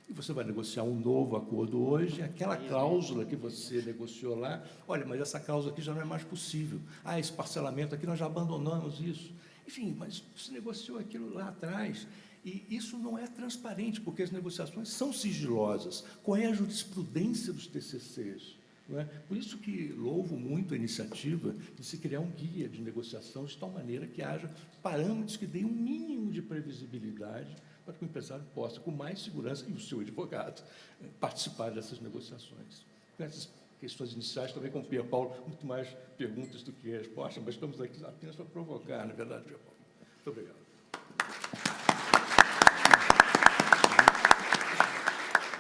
[SPEAKER 5] e você vai negociar um novo acordo hoje, aquela cláusula que você negociou lá, olha, mas essa cláusula aqui já não é mais possível. Esse parcelamento aqui, nós já abandonamos isso. Enfim, mas você negociou aquilo lá atrás, e isso não é transparente, porque as negociações são sigilosas. Qual é a jurisprudência dos TCCs? Não é? Por isso que louvo muito a iniciativa de se criar um guia de negociação de tal maneira que haja parâmetros que deem um mínimo de previsibilidade para que o empresário possa, com mais segurança, e o seu advogado, participar dessas negociações. Com essas questões iniciais, também com o Pierre Paulo, muito mais perguntas do que respostas, mas estamos aqui apenas para provocar, na verdade, Pierre Paulo. Muito obrigado.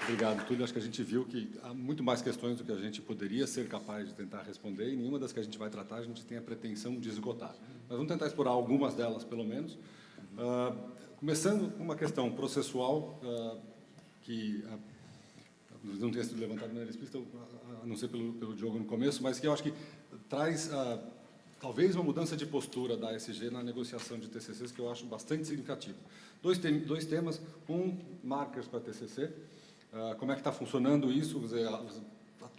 [SPEAKER 1] Obrigado, Túlio. Acho que a gente viu que há muito mais questões do que a gente poderia ser capaz de tentar responder, e nenhuma das que a gente vai tratar a gente tem a pretensão de esgotar. Mas vamos tentar explorar algumas delas, pelo menos. Começando com uma questão processual, que não tenha sido levantada de maneira explícita, a não ser pelo Diogo no começo, mas que eu acho que traz talvez uma mudança de postura da ASG na negociação de TCCs, que eu acho bastante significativo. Dois temas, markers para TCC, como é que está funcionando isso,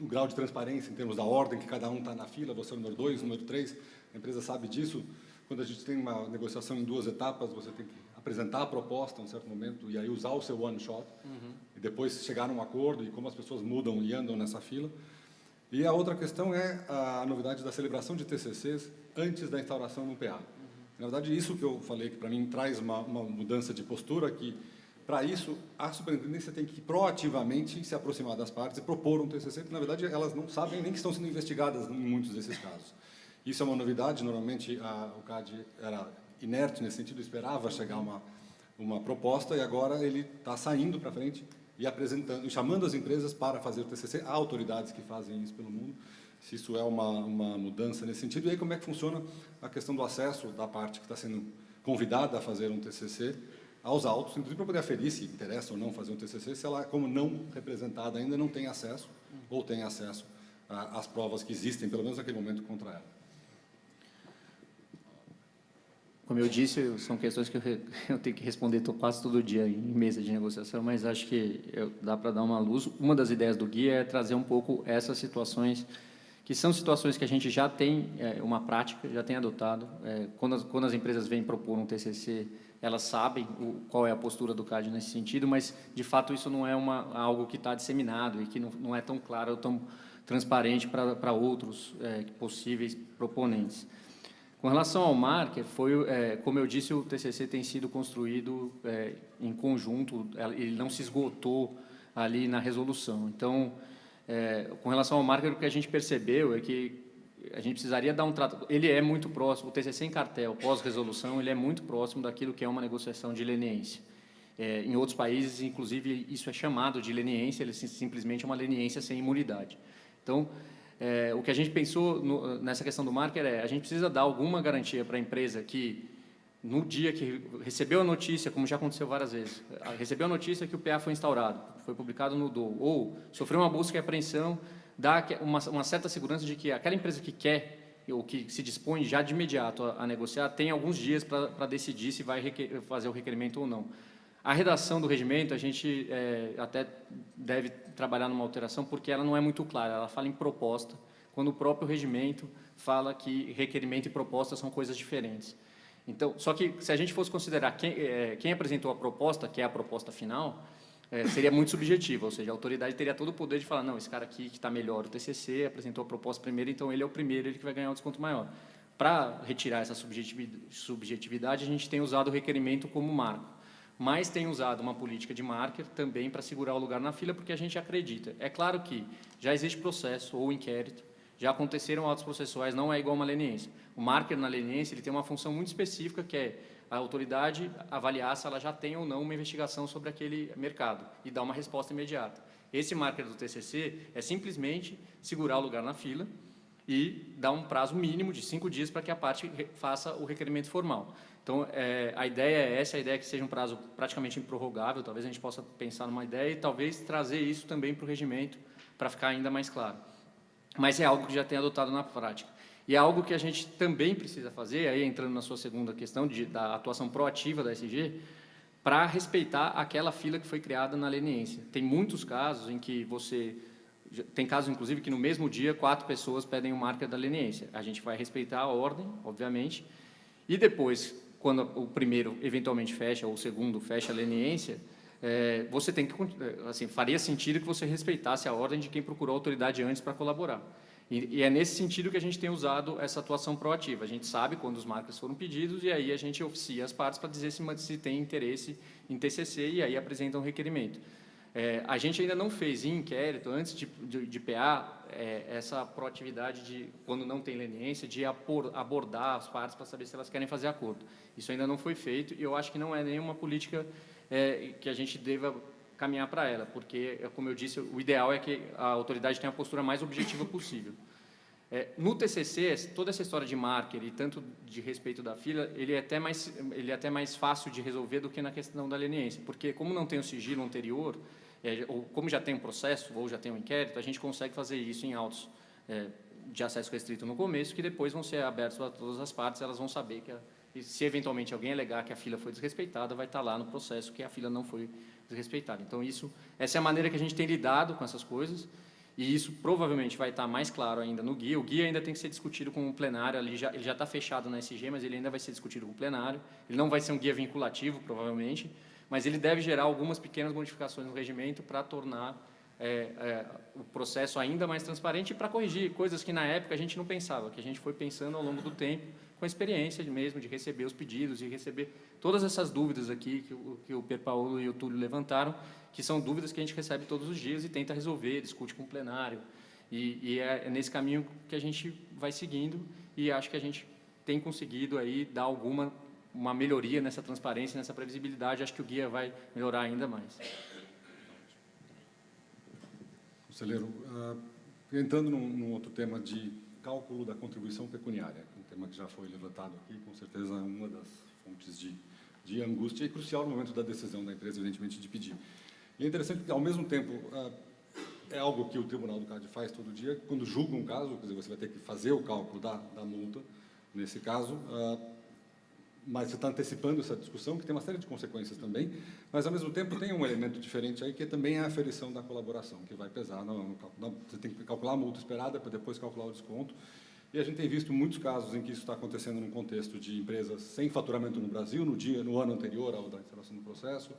[SPEAKER 1] o grau de transparência em termos da ordem que cada um está na fila, você é o número 2, número 3, a empresa sabe disso. Quando a gente tem uma negociação em 2 etapas, você tem que apresentar a proposta em um certo momento e aí usar o seu one shot, e depois chegar a um acordo e como as pessoas mudam e andam nessa fila. E a outra questão é a novidade da celebração de TCCs antes da instauração no PA. Na verdade, isso que eu falei, que para mim traz uma mudança de postura, que para isso a superintendência tem que proativamente se aproximar das partes e propor um TCC, porque na verdade elas não sabem nem que estão sendo investigadas em muitos desses casos. Isso é uma novidade, normalmente o CAD era inerte nesse sentido, esperava chegar uma proposta, e agora ele está saindo para frente e apresentando, e chamando as empresas para fazer o TCC, há autoridades que fazem isso pelo mundo, se isso é uma mudança nesse sentido. E aí como é que funciona a questão do acesso da parte que está sendo convidada a fazer um TCC aos autos, inclusive para poder aferir se interessa ou não fazer um TCC, se ela, como não representada ainda, não tem acesso, ou tem acesso às provas que existem, pelo menos naquele momento, contra ela.
[SPEAKER 2] Como eu disse, são questões que eu tenho que responder quase todo dia em mesa de negociação, mas acho que dá para dar uma luz. Uma das ideias do guia é trazer um pouco essas situações, que são situações que a gente já tem uma prática, já tem adotado. Quando as empresas vêm propor um TCC, elas sabem qual é a postura do CAD nesse sentido, mas, de fato, isso não é algo que está disseminado e que não é tão claro, tão transparente para outros possíveis proponentes. Com relação ao marker, como eu disse, o TCC tem sido construído em conjunto, ele não se esgotou ali na resolução. Então, com relação ao marker, o que a gente percebeu é que a gente precisaria dar um trato. Ele é muito próximo, o TCC em cartel, pós-resolução, ele é muito próximo daquilo que é uma negociação de leniência. Em outros países, inclusive, isso é chamado de leniência, ele simplesmente é uma leniência sem imunidade. Então, o que a gente pensou nessa questão do marker a gente precisa dar alguma garantia para a empresa que, no dia que recebeu a notícia, como já aconteceu várias vezes, recebeu a notícia que o PA foi instaurado, foi publicado no DOU, ou sofreu uma busca e apreensão, dá uma certa segurança de que aquela empresa que quer ou que se dispõe já de imediato a negociar, tem alguns dias para decidir se vai fazer o requerimento ou não. A redação do regimento, a gente até deve trabalhar numa alteração, porque ela não é muito clara, ela fala em proposta, quando o próprio regimento fala que requerimento e proposta são coisas diferentes. Então, só que se a gente fosse considerar quem apresentou a proposta, que é a proposta final, seria muito subjetivo, ou seja, a autoridade teria todo o poder de falar, não, esse cara aqui que está melhor, o TCC, apresentou a proposta primeiro, então ele é o primeiro, ele que vai ganhar um desconto maior. Para retirar essa subjetividade, a gente tem usado o requerimento como marco, mas tem usado uma política de marker também para segurar o lugar na fila, porque a gente acredita. É claro que já existe processo ou inquérito, já aconteceram autos processuais, não é igual uma leniência. O marker na leniência ele tem uma função muito específica, que é a autoridade avaliar se ela já tem ou não uma investigação sobre aquele mercado e dar uma resposta imediata. Esse marker do TCC é simplesmente segurar o lugar na fila e dar um prazo mínimo de 5 dias para que a parte faça o requerimento formal. Então, a ideia é essa, a ideia é que seja um prazo praticamente improrrogável, talvez a gente possa pensar numa ideia e talvez trazer isso também para o regimento, para ficar ainda mais claro. Mas é algo que já tem adotado na prática. E é algo que a gente também precisa fazer, aí entrando na sua segunda questão, da atuação proativa da SG, para respeitar aquela fila que foi criada na leniência. Tem muitos casos em que tem casos, inclusive, que no mesmo dia 4 pessoas pedem o marker da leniência. A gente vai respeitar a ordem, obviamente, e depois, quando o primeiro eventualmente fecha, ou o segundo fecha a leniência, você tem que, assim, faria sentido que você respeitasse a ordem de quem procurou a autoridade antes para colaborar. E é nesse sentido que a gente tem usado essa atuação proativa. A gente sabe quando os marcas foram pedidos e aí a gente oficia as partes para dizer se tem interesse em TCC e aí apresenta um requerimento. A gente ainda não fez em inquérito, antes de PA, essa proatividade de, quando não tem leniência, de abordar as partes para saber se elas querem fazer acordo. Isso ainda não foi feito e eu acho que não é nenhuma política que a gente deva caminhar para ela, porque, como eu disse, o ideal é que a autoridade tenha a postura mais objetiva possível. No TCC, toda essa história de marker e tanto de respeito da fila, ele é até mais fácil de resolver do que na questão da leniência, porque como não tem o sigilo anterior, ou como já tem um processo ou já tem um inquérito, a gente consegue fazer isso em autos de acesso restrito no começo, que depois vão ser abertos a todas as partes, elas vão saber e se eventualmente alguém alegar que a fila foi desrespeitada, vai estar lá no processo que a fila não foi desrespeitada. Então, essa é a maneira que a gente tem lidado com essas coisas, e isso provavelmente vai estar mais claro ainda no guia. O guia ainda tem que ser discutido com o plenário, ele já está fechado na SG, mas ele ainda vai ser discutido com o plenário. Ele não vai ser um guia vinculativo, provavelmente, mas ele deve gerar algumas pequenas modificações no regimento para tornar o processo ainda mais transparente e para corrigir coisas que na época a gente não pensava, que a gente foi pensando ao longo do tempo, com a experiência mesmo de receber os pedidos e receber todas essas dúvidas aqui que o Pierpaolo e o Túlio levantaram, que são dúvidas que a gente recebe todos os dias e tenta resolver, discute com o plenário. E é nesse caminho que a gente vai seguindo, e acho que a gente tem conseguido aí dar uma melhoria nessa transparência, nessa previsibilidade. Acho que o guia vai melhorar ainda mais.
[SPEAKER 1] Conselheiro, entrando num outro tema de cálculo da contribuição pecuniária, um tema que já foi levantado aqui, com certeza é uma das fontes de angústia e crucial no momento da decisão da empresa, evidentemente, de pedir. E é interessante porque, ao mesmo tempo, é algo que o Tribunal do CAD faz todo dia, quando julga um caso, quer dizer, você vai ter que fazer o cálculo da multa, nesse caso, mas você está antecipando essa discussão, que tem uma série de consequências também, mas, ao mesmo tempo, tem um elemento diferente aí, que também é a aferição da colaboração, que vai pesar no cálculo. Você tem que calcular a multa esperada para depois calcular o desconto. E a gente tem visto muitos casos em que isso está acontecendo num contexto de empresas sem faturamento no Brasil, no ano anterior ao da instalação do processo,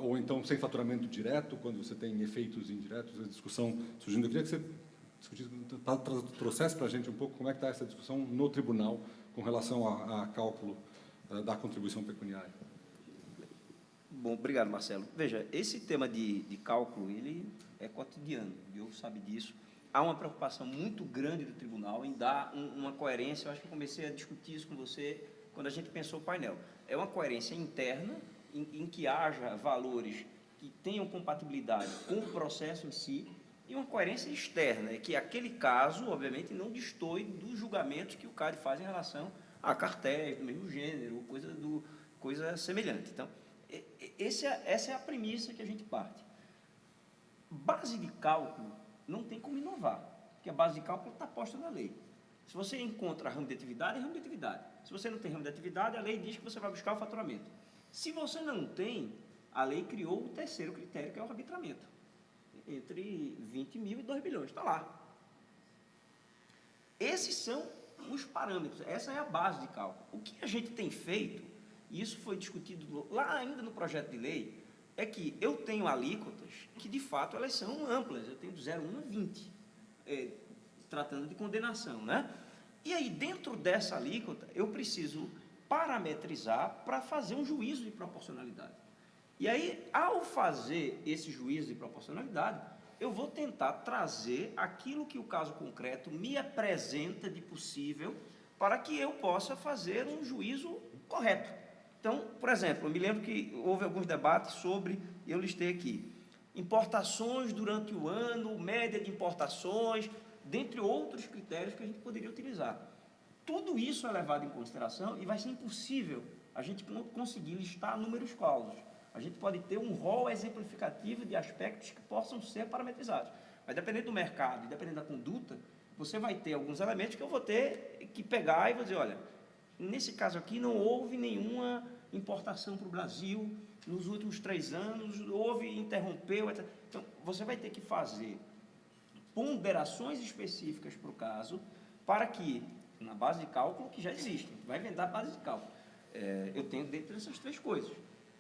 [SPEAKER 1] ou então sem faturamento direto, quando você tem efeitos indiretos, a discussão surgindo. Eu queria que você trouxesse para a gente um pouco como é que está essa discussão no tribunal com relação a cálculo da contribuição pecuniária.
[SPEAKER 3] Bom, obrigado, Marcelo. Veja, esse tema de cálculo, ele é cotidiano, o Diogo sabe disso. Há uma preocupação muito grande do tribunal em dar uma coerência. Eu acho que eu comecei a discutir isso com você quando a gente pensou o painel. É uma coerência interna, em que haja valores que tenham compatibilidade com o processo em si, e uma coerência externa, é que aquele caso, obviamente, não destoe dos julgamentos que o CAD faz em relação a cartéis do mesmo gênero, coisa semelhante. Então, essa é a premissa que a gente parte. Base de cálculo não tem como inovar, porque a base de cálculo está posta na lei. Se você encontra ramo de atividade, é ramo de atividade. Se você não tem ramo de atividade, a lei diz que você vai buscar o faturamento. Se você não tem, a lei criou o terceiro critério, que é o arbitramento, entre 20 mil e 2 bilhões, está lá. Esses são os parâmetros, essa é a base de cálculo. O que a gente tem feito, e isso foi discutido lá ainda no projeto de lei, é que eu tenho alíquotas que, de fato, elas são amplas. Eu tenho de 0,1 a 20, tratando de condenação, né? E aí, dentro dessa alíquota, eu preciso parametrizar para fazer um juízo de proporcionalidade. E aí, ao fazer esse juízo de proporcionalidade, eu vou tentar trazer aquilo que o caso concreto me apresenta de possível para que eu possa fazer um juízo correto. Então, por exemplo, eu me lembro que houve alguns debates sobre, eu listei aqui, importações durante o ano, média de importações, dentre outros critérios que a gente poderia utilizar. Tudo isso é levado em consideração e vai ser impossível a gente conseguir listar números clausos. A gente pode ter um rol exemplificativo de aspectos que possam ser parametrizados. Mas dependendo do mercado e dependendo da conduta, você vai ter alguns elementos que eu vou ter que pegar e vou dizer, olha, nesse caso aqui não houve nenhuma importação para o Brasil nos últimos 3 anos, interrompeu, etc. Então, você vai ter que fazer ponderações específicas para o caso, para que, na base de cálculo, que já existe, vai inventar a base de cálculo. Eu tenho dentro dessas 3 coisas.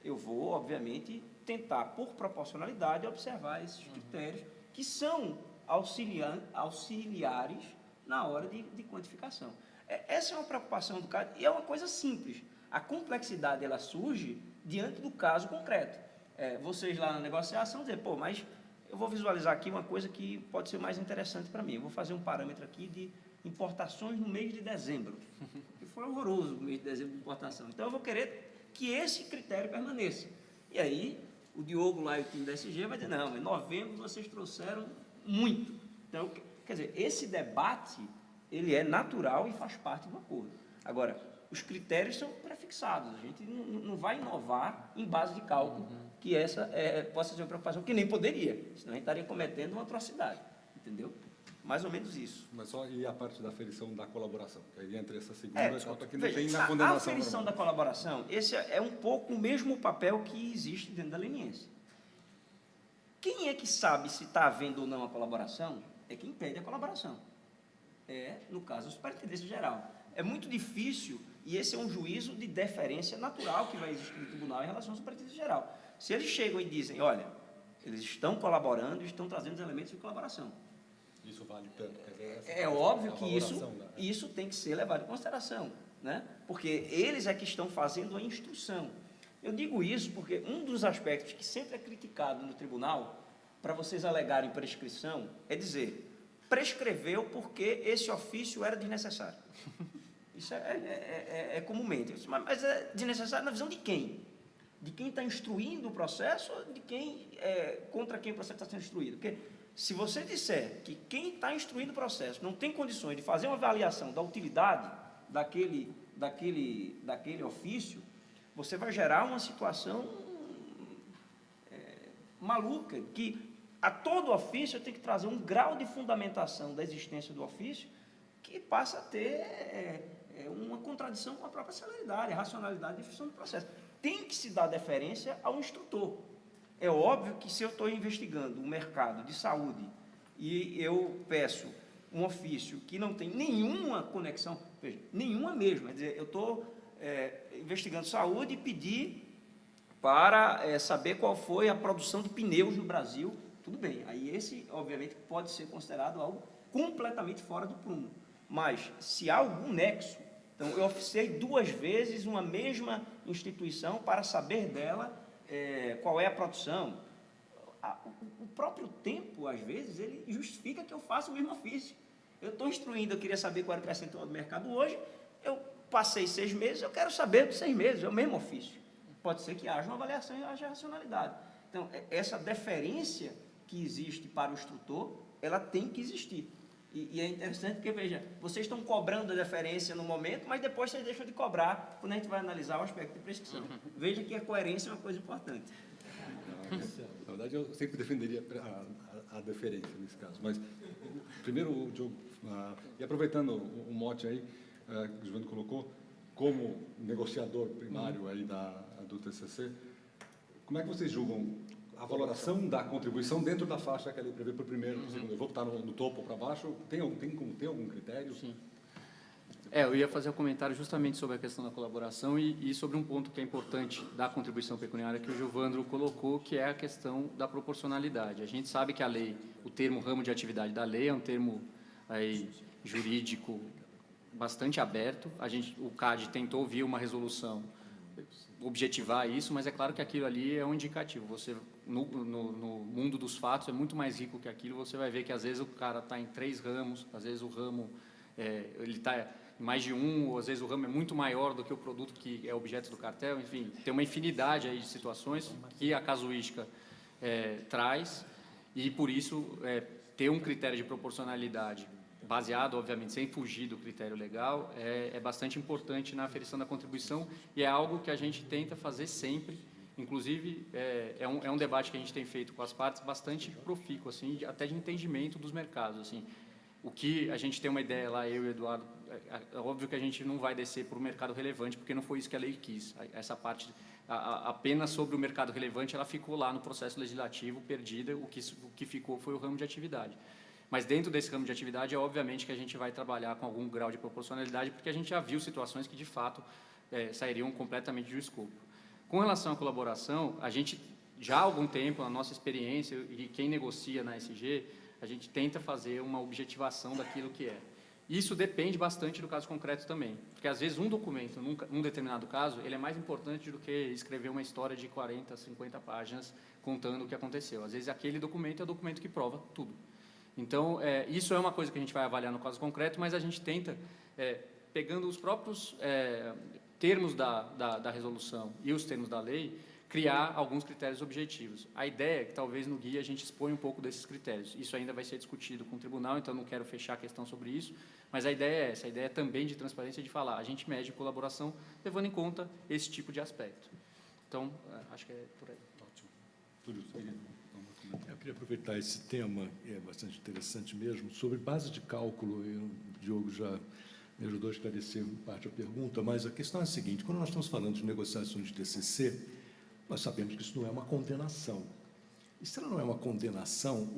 [SPEAKER 3] Eu vou, obviamente, tentar, por proporcionalidade, observar esses critérios que são auxiliares na hora de quantificação. Essa é uma preocupação do CAD e é uma coisa simples. A complexidade, ela surge diante do caso concreto. Vocês lá na negociação dizem, pô, mas eu vou visualizar aqui uma coisa que pode ser mais interessante para mim. Eu vou fazer um parâmetro aqui de importações no mês de dezembro, que foi horroroso o mês de dezembro de importação. Então, eu vou querer que esse critério permaneça. E aí, O Diogo lá e o time da SG vai dizer, não, em novembro vocês trouxeram muito. Então, quer dizer, esse debate, ele é natural e faz parte do acordo. Agora, os critérios são prefixados, a gente não vai inovar em base de cálculo, que essa possa ser uma preocupação, que nem poderia, senão a gente estaria cometendo uma atrocidade, entendeu? Mais ou menos isso.
[SPEAKER 1] Mas só e a parte da aferição da colaboração, que aí entra essa segunda etapa que não
[SPEAKER 3] Veja,
[SPEAKER 1] tem na
[SPEAKER 3] a
[SPEAKER 1] condenação
[SPEAKER 3] aferição
[SPEAKER 1] normal.
[SPEAKER 3] da colaboração, esse é um pouco o mesmo papel que existe dentro da leniência. Quem é que sabe se está havendo ou não a colaboração? É quem pede a colaboração. No caso, a Superintendência Geral. É muito difícil, e esse é um juízo de deferência natural que vai existir no tribunal em relação à Superintendência Geral. Se eles chegam e dizem, olha, eles estão colaborando e estão trazendo os elementos de colaboração.
[SPEAKER 1] Isso vale tanto.
[SPEAKER 3] É óbvio que isso tem que ser levado em consideração, né? Porque eles é que estão fazendo a instrução. Eu digo isso porque um dos aspectos que sempre é criticado no tribunal, para vocês alegarem prescrição, é dizer, prescreveu porque esse ofício era desnecessário. Isso é comumente. Mas é desnecessário na visão de quem? De quem está instruindo o processo ou de quem, contra quem o processo está sendo instruído? Porque se você disser que quem está instruindo o processo não tem condições de fazer uma avaliação da utilidade daquele ofício, você vai gerar uma situação maluca, que a todo ofício tem que trazer um grau de fundamentação da existência do ofício que passa a ter uma contradição com a própria celeridade, a racionalidade de execução do processo. Tem que se dar deferência ao instrutor. É óbvio que se eu estou investigando um mercado de saúde e eu peço um ofício que não tem nenhuma conexão, veja, nenhuma mesmo, quer dizer, eu estou investigando saúde e pedi para saber qual foi a produção de pneus no Brasil, tudo bem, aí esse, obviamente, pode ser considerado algo completamente fora do prumo, mas se há algum nexo, então eu oficiei 2 vezes uma mesma instituição para saber dela qual é a produção. O próprio tempo, às vezes, ele justifica que eu faça o mesmo ofício. Eu estou instruindo, eu queria saber qual era o percentual do mercado hoje, eu passei 6 meses, eu quero saber dos 6 meses, é o mesmo ofício. Pode ser que haja uma avaliação e haja racionalidade. Então, essa deferência que existe para o instrutor, ela tem que existir. E é interessante porque, veja, vocês estão cobrando a deferência no momento, mas depois vocês deixam de cobrar quando a gente vai analisar o aspecto de prescrição. Veja que a coerência é uma coisa importante.
[SPEAKER 1] Na verdade, eu sempre defenderia a deferência nesse caso. Mas, primeiro, Diogo, e aproveitando o mote aí que o Giovanni colocou, como negociador primário aí do TCC, como é que vocês julgam a valoração da contribuição dentro da faixa que a lei prevê para o primeiro e segundo? Eu vou estar no topo ou para baixo? Tem algum critério?
[SPEAKER 2] Sim. Eu ia fazer um comentário justamente sobre a questão da colaboração e sobre um ponto que é importante da contribuição pecuniária que o Giovandro colocou, que é a questão da proporcionalidade. A gente sabe que a lei, o termo ramo de atividade da lei é um termo aí, jurídico bastante aberto. O CAD tentou ouvir uma resolução objetivar isso, mas é claro que aquilo ali é um indicativo. Você, no mundo dos fatos, é muito mais rico que aquilo. Você vai ver que, às vezes, o cara está em 3 ramos, às vezes o ramo ele está em mais de um, ou às vezes o ramo é muito maior do que o produto que é objeto do cartel. Enfim, tem uma infinidade aí de situações que a casuística traz, e, por isso, ter um critério de proporcionalidade baseado, obviamente, sem fugir do critério legal, é bastante importante na aferição da contribuição e é algo que a gente tenta fazer sempre. Inclusive, é um debate que a gente tem feito com as partes bastante profícuo, assim, até de entendimento dos mercados. Assim. O que a gente tem uma ideia lá, eu e o Eduardo, é óbvio que a gente não vai descer para o mercado relevante, porque não foi isso que a lei quis. Essa parte, apenas sobre o mercado relevante, ela ficou lá no processo legislativo, perdida, o que ficou foi o ramo de atividade. Mas dentro desse ramo de atividade, obviamente que a gente vai trabalhar com algum grau de proporcionalidade, porque a gente já viu situações que, de fato, sairiam completamente do escopo. Com relação à colaboração, a gente, já há algum tempo, na nossa experiência, e quem negocia na SG, a gente tenta fazer uma objetivação daquilo que é. Isso depende bastante do caso concreto também, porque, às vezes, um documento, num determinado caso, ele é mais importante do que escrever uma história de 40, 50 páginas contando o que aconteceu. Às vezes, aquele documento é o documento que prova tudo. Então, isso é uma coisa que a gente vai avaliar no caso concreto, mas a gente tenta, pegando os próprios termos da resolução e os termos da lei, criar alguns critérios objetivos. A ideia é que talvez no guia a gente exponha um pouco desses critérios. Isso ainda vai ser discutido com o tribunal, então não quero fechar a questão sobre isso, mas a ideia é essa, a ideia é também de transparência, de falar, a gente mede colaboração levando em conta esse tipo de aspecto. Então, acho que é por aí.
[SPEAKER 1] Ótimo. Túlio, você queria dar uma comentada?
[SPEAKER 5] Eu queria aproveitar esse tema, que é bastante interessante mesmo, sobre base de cálculo. O Diogo já me ajudou a esclarecer parte da pergunta, mas a questão é a seguinte: quando nós estamos falando de negociação de TCC, nós sabemos que isso não é uma condenação. E se ela não é uma condenação,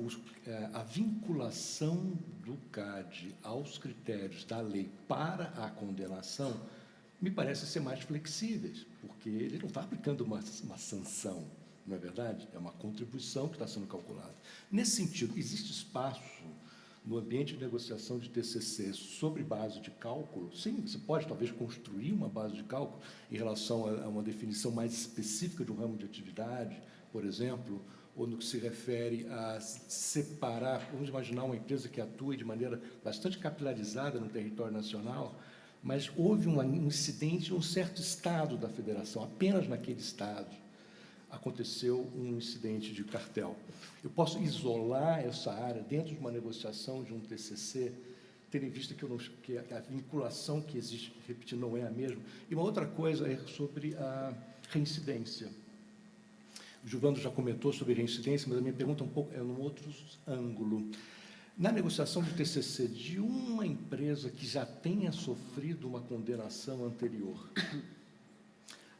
[SPEAKER 5] a vinculação do CAD aos critérios da lei para a condenação me parece ser mais flexíveis, porque ele não está aplicando uma sanção, não é verdade? É uma contribuição que está sendo calculada. Nesse sentido, existe espaço no ambiente de negociação de TCC sobre base de cálculo? Sim, você pode talvez construir uma base de cálculo em relação a uma definição mais específica de um ramo de atividade, por exemplo, ou no que se refere a separar, vamos imaginar uma empresa que atua de maneira bastante capilarizada no território nacional, mas houve um incidente em um certo estado da federação, apenas naquele estado aconteceu um incidente de cartel. Eu posso isolar essa área dentro de uma negociação de um TCC, tendo em vista que a vinculação que existe, repetindo, não é a mesma. E uma outra coisa é sobre a reincidência. O Gilvando já comentou sobre reincidência, mas a minha pergunta é num outro ângulo. Na negociação do TCC de uma empresa que já tenha sofrido uma condenação anterior,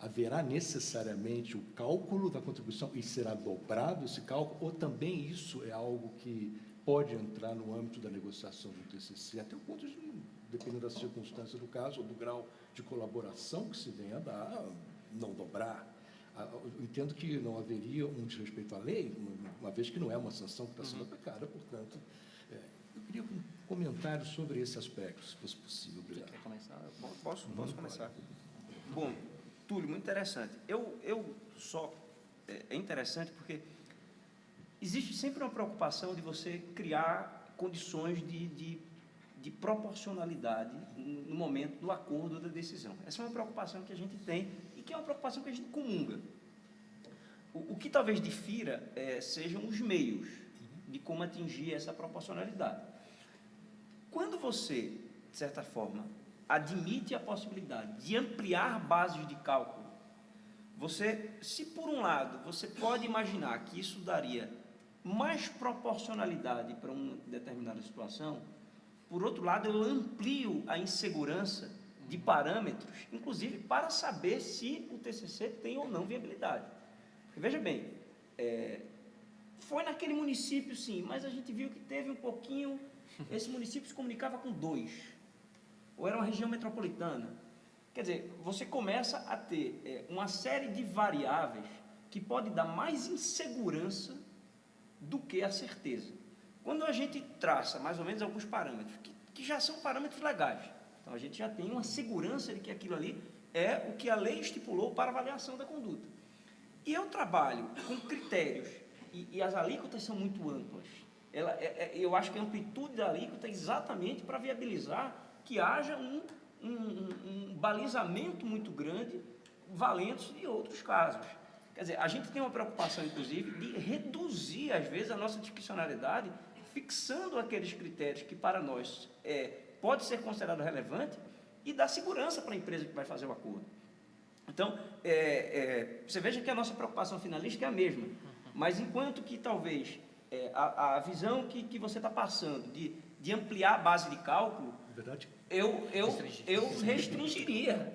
[SPEAKER 5] haverá necessariamente o cálculo da contribuição e será dobrado esse cálculo, ou também isso é algo que pode entrar no âmbito da negociação do TCC, até o ponto de, dependendo da circunstância do caso, ou do grau de colaboração que se venha a dar, não dobrar. Eu entendo que não haveria um desrespeito à lei, uma vez que não é uma sanção que está sendo aplicada, portanto... Eu queria um comentário sobre esse aspecto, se fosse possível.
[SPEAKER 2] Você
[SPEAKER 5] Obrigado.
[SPEAKER 2] quer começar?
[SPEAKER 3] Posso começar? Bom, Túlio, muito interessante. É interessante porque existe sempre uma preocupação de você criar condições de proporcionalidade no momento do acordo da decisão. Essa é uma preocupação que a gente tem e que é uma preocupação que a gente comunga. O que talvez difira sejam os meios de como atingir essa proporcionalidade. Quando você, de certa forma, admite a possibilidade de ampliar bases de cálculo, se por um lado você pode imaginar que isso daria mais proporcionalidade para uma determinada situação, por outro lado eu amplio a insegurança de parâmetros, inclusive para saber se o TCC tem ou não viabilidade. Porque, veja bem, foi naquele município, sim, mas a gente viu que teve um pouquinho... Esse município se comunicava com 2, ou era uma região metropolitana. Quer dizer, você começa a ter uma série de variáveis que pode dar mais insegurança do que a certeza. Quando a gente traça mais ou menos alguns parâmetros, que já são parâmetros legais, então a gente já tem uma segurança de que aquilo ali é o que a lei estipulou para avaliação da conduta. E eu trabalho com critérios, e as alíquotas são muito amplas. Eu acho que a amplitude da alíquota é exatamente para viabilizar que haja um balizamento muito grande, valendo de outros casos. Quer dizer, a gente tem uma preocupação, inclusive, de reduzir, às vezes, a nossa discricionariedade, fixando aqueles critérios que, para nós, pode ser considerado relevante e dar segurança para a empresa que vai fazer o acordo. Então, você veja que a nossa preocupação finalística é a mesma, mas enquanto que, talvez... a visão que você está passando de ampliar a base de cálculo,
[SPEAKER 5] Verdade?
[SPEAKER 3] eu restringiria.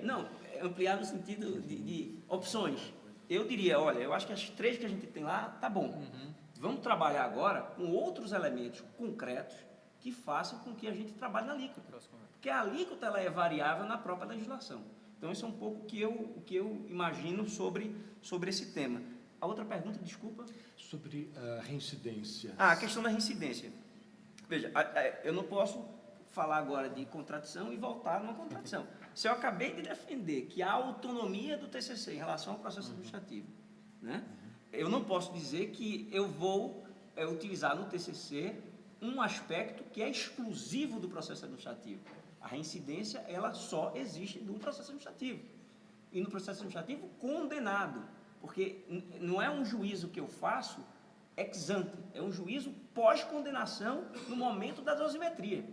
[SPEAKER 3] Não, ampliar no sentido de opções. Eu diria, olha, eu acho que as 3 que a gente tem lá, tá bom. Vamos trabalhar agora com outros elementos concretos que façam com que a gente trabalhe na alíquota. Porque a alíquota ela é variável na própria legislação. Então, isso é um pouco o que eu imagino sobre esse tema. A outra pergunta, desculpa.
[SPEAKER 5] Sobre a reincidência.
[SPEAKER 3] A questão da reincidência. Veja, eu não posso falar agora de contradição e voltar numa contradição. Se eu acabei de defender que há autonomia do TCC em relação ao processo administrativo, né? Eu não posso dizer que eu vou utilizar no TCC um aspecto que é exclusivo do processo administrativo. A reincidência, ela só existe no processo administrativo. e no processo administrativo condenado, porque não é um juízo que eu faço ex ante, é um juízo pós-condenação no momento da dosimetria.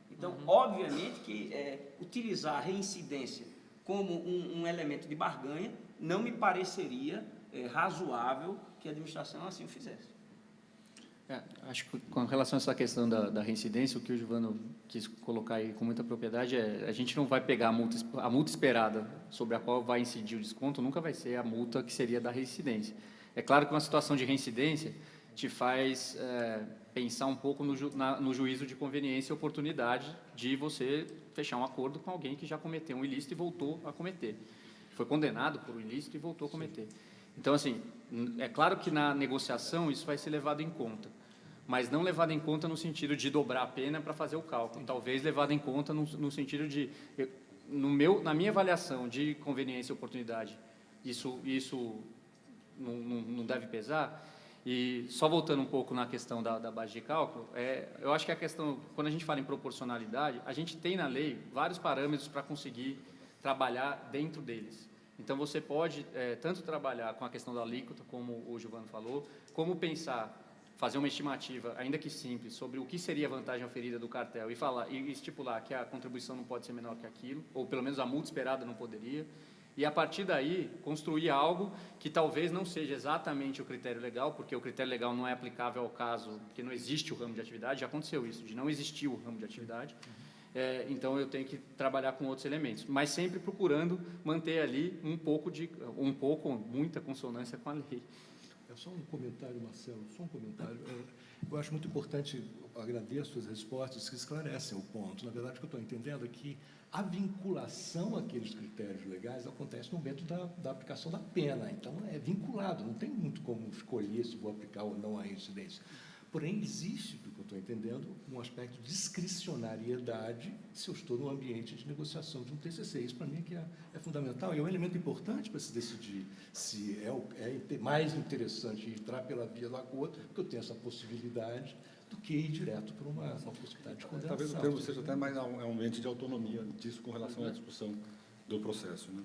[SPEAKER 3] Então, obviamente que utilizar a reincidência como um elemento de barganha não me pareceria razoável que a administração assim o fizesse.
[SPEAKER 2] Acho que com relação a essa questão da reincidência, o que o Giovano quis colocar aí com muita propriedade a gente não vai pegar a multa esperada sobre a qual vai incidir o desconto, nunca vai ser a multa que seria da reincidência. É claro que uma situação de reincidência te faz pensar um pouco no juízo de conveniência e oportunidade de você fechar um acordo com alguém que já cometeu um ilícito e voltou a cometer. Foi condenado por um ilícito e voltou a cometer. Então, assim, é claro que na negociação isso vai ser levado em conta, mas não levado em conta no sentido de dobrar a pena para fazer o cálculo. Talvez levado em conta no sentido de, na minha avaliação de conveniência e oportunidade, isso não deve pesar. E só voltando um pouco na questão da base de cálculo, eu acho que a questão, quando a gente fala em proporcionalidade, a gente tem na lei vários parâmetros para conseguir trabalhar dentro deles. Então, você pode tanto trabalhar com a questão da alíquota, como o Giovano falou, como fazer uma estimativa, ainda que simples, sobre o que seria a vantagem oferida do cartel e estipular que a contribuição não pode ser menor que aquilo, ou pelo menos a multa esperada não poderia, e a partir daí construir algo que talvez não seja exatamente o critério legal, porque o critério legal não é aplicável ao caso, porque não existe o ramo de atividade, já aconteceu isso, de não existir o ramo de atividade. Então eu tenho que trabalhar com outros elementos, mas sempre procurando manter ali muita consonância com a lei.
[SPEAKER 5] Só um comentário, Marcelo, só um comentário. Eu acho muito importante, agradeço as respostas que esclarecem o ponto. Na verdade, o que eu estou entendendo é que a vinculação àqueles critérios legais acontece no momento da aplicação da pena. Então, é vinculado, não tem muito como escolher se vou aplicar ou não a reincidência. Porém, existe, do que eu estou entendendo, um aspecto de discricionariedade se eu estou no ambiente de negociação de um TCC. Isso, para mim, é fundamental e é um elemento importante para se decidir se é mais interessante entrar pela via do acordo, porque eu tenho essa possibilidade, do que ir direto para uma possibilidade de condenação.
[SPEAKER 1] Talvez o termo seja até mais um ambiente de autonomia disso com relação à discussão do processo, né?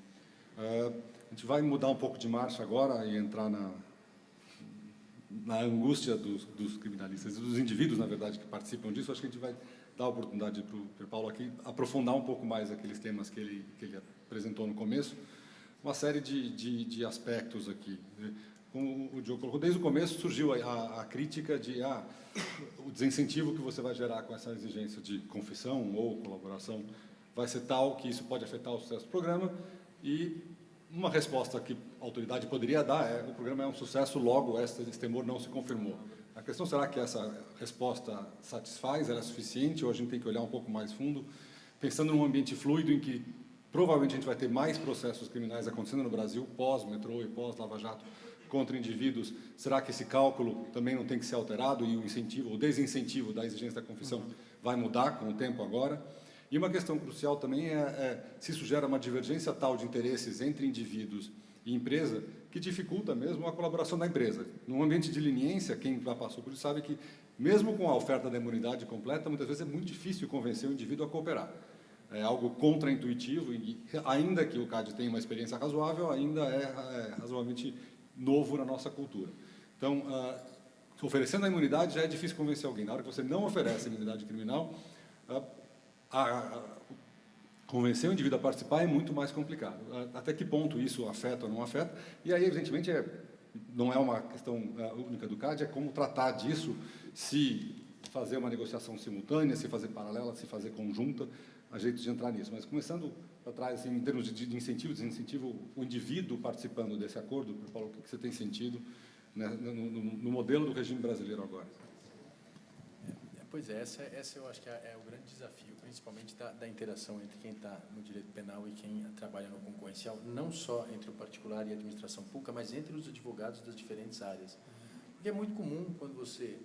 [SPEAKER 1] A gente vai mudar um pouco de marcha agora e entrar na angústia dos criminalistas e dos indivíduos, na verdade, que participam disso. Acho que a gente vai dar a oportunidade para o Paulo aqui aprofundar um pouco mais aqueles temas que ele apresentou no começo. Uma série de aspectos aqui. Como o Diogo colocou, desde o começo surgiu a crítica de o desincentivo que você vai gerar com essa exigência de confissão ou colaboração vai ser tal que isso pode afetar o sucesso do programa, e uma resposta que a autoridade poderia dar o programa é um sucesso, logo esse temor não se confirmou. A questão, será que essa resposta satisfaz, ela é suficiente, ou a gente tem que olhar um pouco mais fundo, pensando num ambiente fluido em que provavelmente a gente vai ter mais processos criminais acontecendo no Brasil, pós-metrô e pós-Lava Jato, contra indivíduos. Será que esse cálculo também não tem que ser alterado e o incentivo, o desincentivo da exigência da confissão vai mudar com o tempo agora? E uma questão crucial também se isso gera uma divergência tal de interesses entre indivíduos e empresa que dificulta mesmo a colaboração da empresa. Num ambiente de leniência, quem já passou por isso sabe que, mesmo com a oferta da imunidade completa, muitas vezes é muito difícil convencer o indivíduo a cooperar. É algo contraintuitivo e, ainda que o CAD tenha uma experiência razoável, ainda é razoavelmente novo na nossa cultura. Então, oferecendo a imunidade já é difícil convencer alguém. Na hora que você não oferece a imunidade criminal, convencer o indivíduo a participar é muito mais complicado. Até que ponto isso afeta ou não afeta? E aí, evidentemente, não é uma questão única do CAD, é como tratar disso, se fazer uma negociação simultânea, se fazer paralela, se fazer conjunta, a jeito de entrar nisso. Mas começando para trás, assim, em termos de incentivo, desincentivo, o indivíduo participando desse acordo, Paulo, o que você tem sentido, né, no modelo do regime brasileiro agora?
[SPEAKER 4] Pois é, essa eu acho que é o grande desafio, principalmente da interação entre quem está no direito penal e quem trabalha no concorrencial, não só entre o particular e a administração pública, mas entre os advogados das diferentes áreas. Porque é muito comum quando você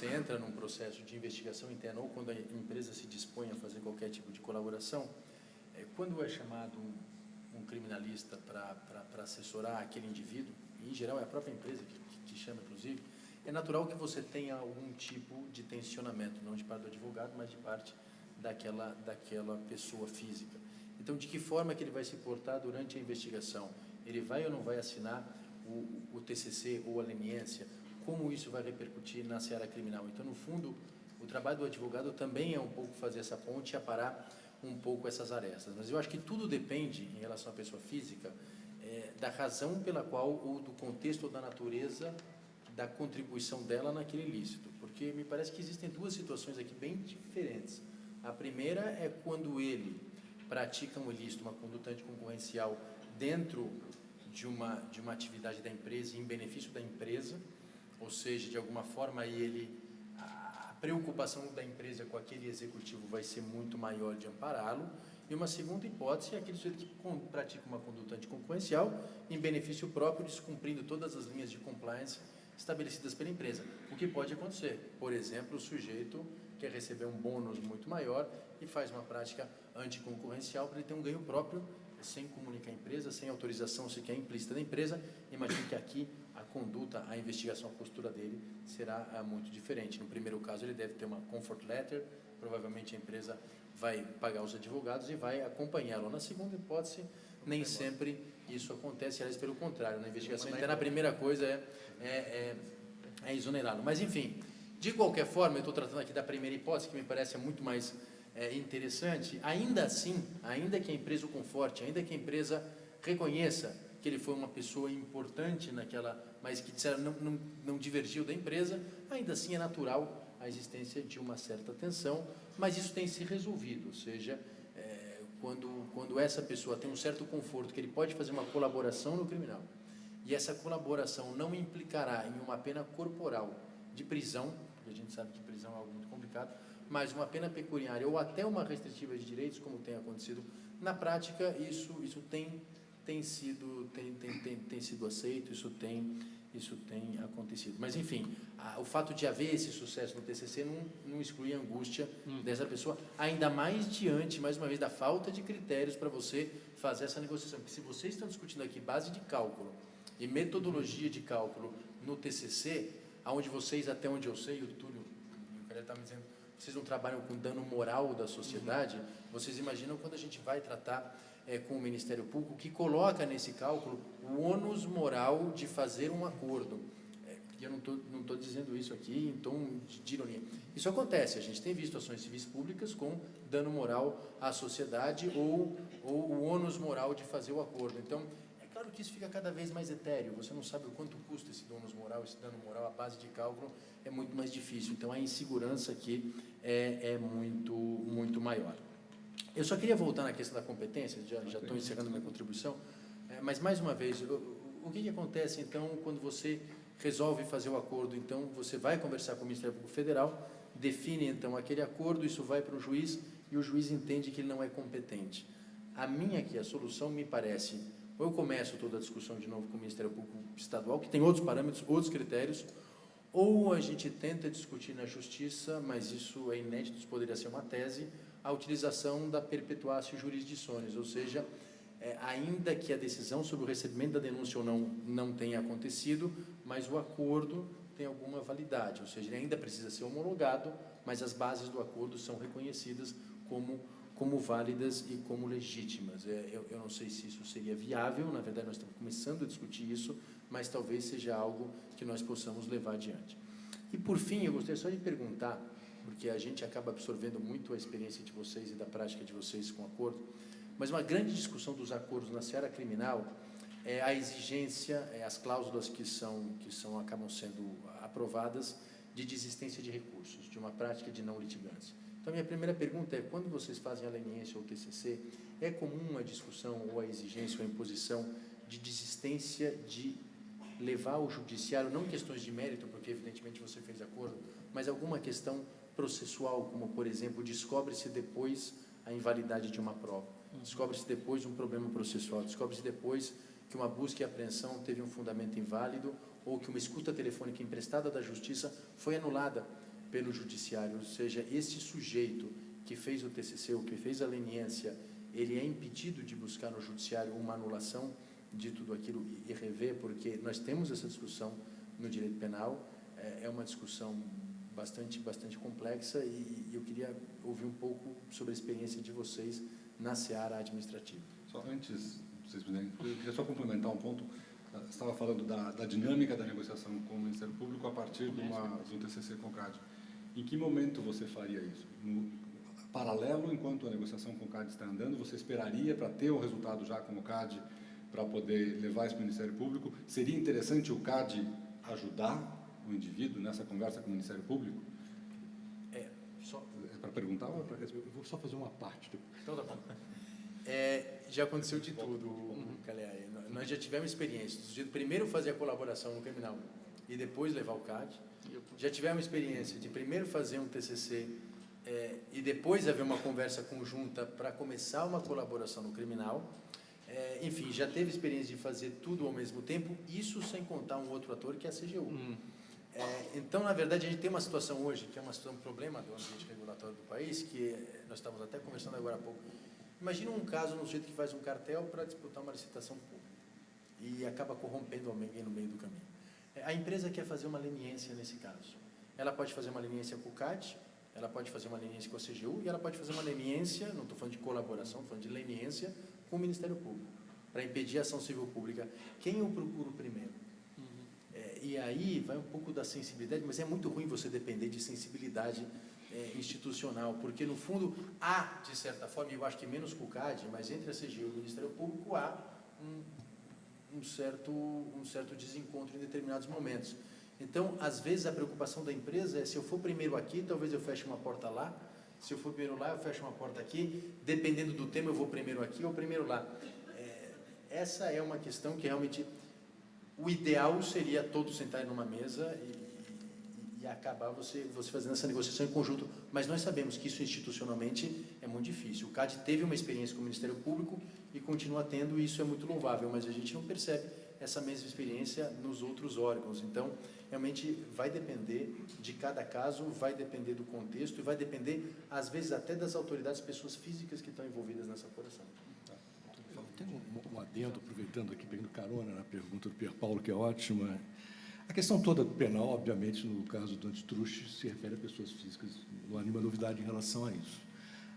[SPEAKER 4] entra num processo de investigação interna ou quando a empresa se dispõe a fazer qualquer tipo de colaboração, quando é chamado um criminalista para assessorar aquele indivíduo, e em geral é a própria empresa que chama, inclusive, é natural que você tenha algum tipo de tensionamento, não de parte do advogado, mas de parte daquela pessoa física. E Então, de que forma que ele vai se portar durante a investigação? Ele vai ou não vai assinar o TCC ou a leniência? Como isso vai repercutir na seara criminal? Então, no fundo, o trabalho do advogado também é um pouco fazer essa ponte e aparar um pouco essas arestas. Mas eu acho que tudo depende, em relação à pessoa física, da razão pela qual, ou do contexto ou da natureza da contribuição dela naquele ilícito. Porque me parece que existem duas situações aqui bem diferentes. A primeira é quando ele pratica um ilícito, uma conduta anticoncorrencial dentro de uma atividade da empresa, em benefício da empresa, ou seja, de alguma forma a preocupação da empresa com aquele executivo vai ser muito maior de ampará-lo. E uma segunda hipótese é aquele sujeito que pratica uma conduta anticoncorrencial em benefício próprio, descumprindo todas as linhas de compliance estabelecidas pela empresa. O que pode acontecer? Por exemplo, o sujeito quer receber um bônus muito maior e faz uma prática anticoncorrencial para ele ter um ganho próprio, sem comunicar a empresa, sem autorização sequer implícita da empresa. Imagine que aqui a conduta, a investigação, a postura dele será muito diferente. No primeiro caso, ele deve ter uma comfort letter, provavelmente a empresa vai pagar os advogados e vai acompanhá-lo. Na segunda hipótese, nem sempre isso acontece, aliás, pelo contrário, na investigação interna, a primeira coisa é exonerá-lo. Mas, enfim, de qualquer forma, eu estou tratando aqui da primeira hipótese, que me parece muito mais interessante. Ainda assim, ainda que a empresa o conforte, ainda que a empresa reconheça que ele foi uma pessoa importante naquela, mas que não divergiu da empresa, ainda assim é natural a existência de uma certa tensão, mas isso tem se resolvido, ou seja, quando essa pessoa tem um certo conforto, que ele pode fazer uma colaboração no criminal, e essa colaboração não implicará em uma pena corporal de prisão, porque a gente sabe que prisão é algo muito complicado, mas uma pena pecuniária ou até uma restritiva de direitos, como tem acontecido na prática, isso tem sido aceito, isso tem acontecido. Mas, enfim, o fato de haver esse sucesso no TCC não exclui a angústia dessa pessoa, ainda mais diante, mais uma vez, da falta de critérios para você fazer essa negociação. Porque se vocês estão discutindo aqui base de cálculo e metodologia de cálculo no TCC, onde vocês, até onde eu sei, o Túlio, o cara está me dizendo, vocês não trabalham com dano moral da sociedade, vocês imaginam quando a gente vai tratar com o Ministério Público, que coloca nesse cálculo o ônus moral de fazer um acordo. Eu não estou dizendo isso aqui em tom de ironia. Isso acontece, a gente tem visto ações civis públicas com dano moral à sociedade ou o ônus moral de fazer o acordo. Então, é claro que isso fica cada vez mais etéreo, você não sabe o quanto custa esse ônus moral, esse dano moral, a base de cálculo é muito mais difícil. Então, a insegurança aqui é muito maior. Eu só queria voltar na questão da competência, já estou encerrando minha contribuição, mas, mais uma vez, o que acontece, então, quando você resolve fazer o acordo? Então, você vai conversar com o Ministério Público Federal, define, então, aquele acordo, isso vai para o juiz, e o juiz entende que ele não é competente. A minha aqui, a solução, me parece, ou eu começo toda a discussão de novo com o Ministério Público Estadual, que tem outros parâmetros, outros critérios, ou a gente tenta discutir na Justiça, mas isso é inédito, isso poderia ser uma tese, a utilização da perpetuatio jurisdicionis, ou seja, ainda que a decisão sobre o recebimento da denúncia ou não tenha acontecido, mas o acordo tem alguma validade, ou seja, ele ainda precisa ser homologado, mas as bases do acordo são reconhecidas como válidas e como legítimas. Eu não sei se isso seria viável, na verdade nós estamos começando a discutir isso, mas talvez seja algo que nós possamos levar adiante. E, por fim, eu gostaria só de perguntar, porque a gente acaba absorvendo muito a experiência de vocês e da prática de vocês com o acordo, mas uma grande discussão dos acordos na seara criminal é a exigência, as cláusulas que acabam sendo aprovadas de desistência de recursos, de uma prática de não litigância. Então, minha primeira pergunta é, quando vocês fazem a leniência ou o TCC, é comum a discussão ou a exigência ou a imposição de desistência de levar ao judiciário, não questões de mérito, porque evidentemente você fez acordo, mas alguma questão processual, como, por exemplo, descobre-se depois a invalidade de uma prova, descobre-se depois um problema processual, descobre-se depois que uma busca e apreensão teve um fundamento inválido ou que uma escuta telefônica emprestada da Justiça foi anulada pelo Judiciário, ou seja, esse sujeito que fez o TCC ou que fez a leniência, ele é impedido de buscar no Judiciário uma anulação de tudo aquilo e rever, porque nós temos essa discussão no direito penal, é uma discussão bastante complexa e eu queria ouvir um pouco sobre a experiência de vocês na seara administrativa.
[SPEAKER 1] Só antes, vocês presidente, eu queria só complementar um ponto. Você estava falando da dinâmica da negociação com o Ministério Público a partir de um TCC com o CAD. Em que momento você faria isso? No paralelo, enquanto a negociação com o CAD está andando, você esperaria para ter o resultado já com o CAD para poder levar isso para o Ministério Público? Seria interessante o CAD ajudar o indivíduo nessa conversa com o Ministério Público?
[SPEAKER 4] É
[SPEAKER 1] para perguntar ou para responder?
[SPEAKER 5] Eu vou só fazer uma parte.
[SPEAKER 4] Então tá bom. Já aconteceu de tudo, Cagliari. Nós já tivemos experiência de primeiro fazer a colaboração no criminal e depois levar o CAD. Já tivemos experiência de primeiro fazer um TCC e depois haver uma conversa conjunta para começar uma colaboração no criminal. Enfim, já teve experiência de fazer tudo ao mesmo tempo, isso sem contar um outro ator que é a CGU. Então, na verdade, a gente tem uma situação hoje, que é um problema do ambiente regulatório do país, que nós estávamos até conversando agora há pouco. Imagina um caso no sujeito que faz um cartel para disputar uma licitação pública e acaba corrompendo alguém no meio do caminho. A empresa quer fazer uma leniência nesse caso. Ela pode fazer uma leniência com o CAD, ela pode fazer uma leniência com a CGU e ela pode fazer uma leniência, não estou falando de colaboração, estou falando de leniência com o Ministério Público, para impedir a ação civil pública. Quem eu procuro primeiro? E aí vai um pouco da sensibilidade, mas é muito ruim você depender de sensibilidade institucional, porque no fundo há, de certa forma, eu acho que menos com o CAD, mas entre a CGU e o Ministério Público há um certo desencontro em determinados momentos. Então, às vezes a preocupação da empresa é: se eu for primeiro aqui, talvez eu feche uma porta lá, se eu for primeiro lá, eu fecho uma porta aqui, dependendo do tema, eu vou primeiro aqui ou primeiro lá. Essa é uma questão que realmente o ideal seria todos sentarem numa mesa e acabar você fazendo essa negociação em conjunto, mas nós sabemos que isso institucionalmente é muito difícil. O CAD teve uma experiência com o Ministério Público e continua tendo, e isso é muito louvável, mas a gente não percebe essa mesma experiência nos outros órgãos. Então, realmente vai depender de cada caso, vai depender do contexto e vai depender, às vezes, até das autoridades, pessoas físicas que estão envolvidas nessa apuração.
[SPEAKER 5] Tem um adendo, aproveitando aqui, pegando carona na pergunta do Pierre Paulo, que é ótima. A questão toda do penal, obviamente, no caso do antitruste, se refere a pessoas físicas, não há nenhuma novidade em relação a isso.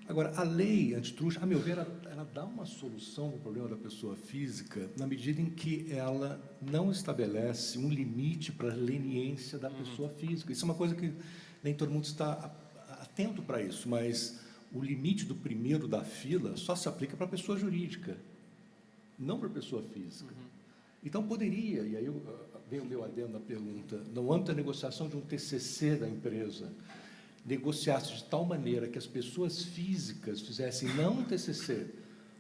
[SPEAKER 5] Agora, a lei antitruste, a meu ver, ela dá uma solução para o problema da pessoa física na medida em que ela não estabelece um limite para a leniência da pessoa física. Isso é uma coisa que nem todo mundo está atento para isso, mas o limite do primeiro da fila só se aplica para a pessoa jurídica, não para a pessoa física. Então, poderia, e aí vem o meu adendo na pergunta, no âmbito da negociação de um TCC da empresa, negociasse de tal maneira que as pessoas físicas fizessem não um TCC,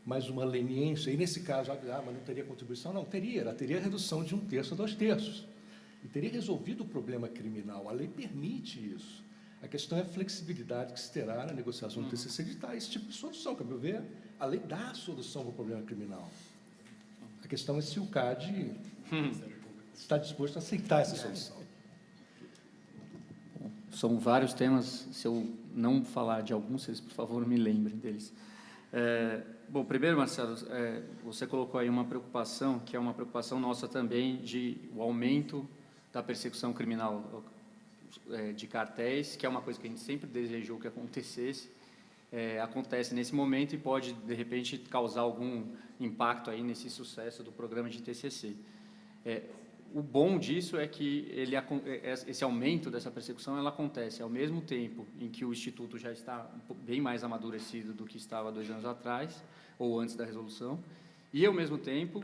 [SPEAKER 5] mas uma leniência, e nesse caso, mas não teria contribuição? Não, teria, ela teria redução de 1/3 a 2/3, e teria resolvido o problema criminal. A lei permite isso. A questão é a flexibilidade que se terá na negociação do TCC de dar esse tipo de solução, que, a meu ver, a lei dá a solução para o problema criminal. A questão é se o CAD está disposto a aceitar essa solução.
[SPEAKER 2] São vários temas, se eu não falar de alguns, vocês, por favor, me lembrem deles. Bom, primeiro, Marcelo, você colocou aí uma preocupação, que é uma preocupação nossa também, de o aumento da persecução criminal de cartéis, que é uma coisa que a gente sempre desejou que acontecesse. Acontece nesse momento e pode, de repente, causar algum impacto aí nesse sucesso do programa de TCC. O bom disso é que esse aumento dessa persecução ela acontece ao mesmo tempo em que o Instituto já está bem mais amadurecido do que estava 2 anos atrás, ou antes da resolução, e, ao mesmo tempo,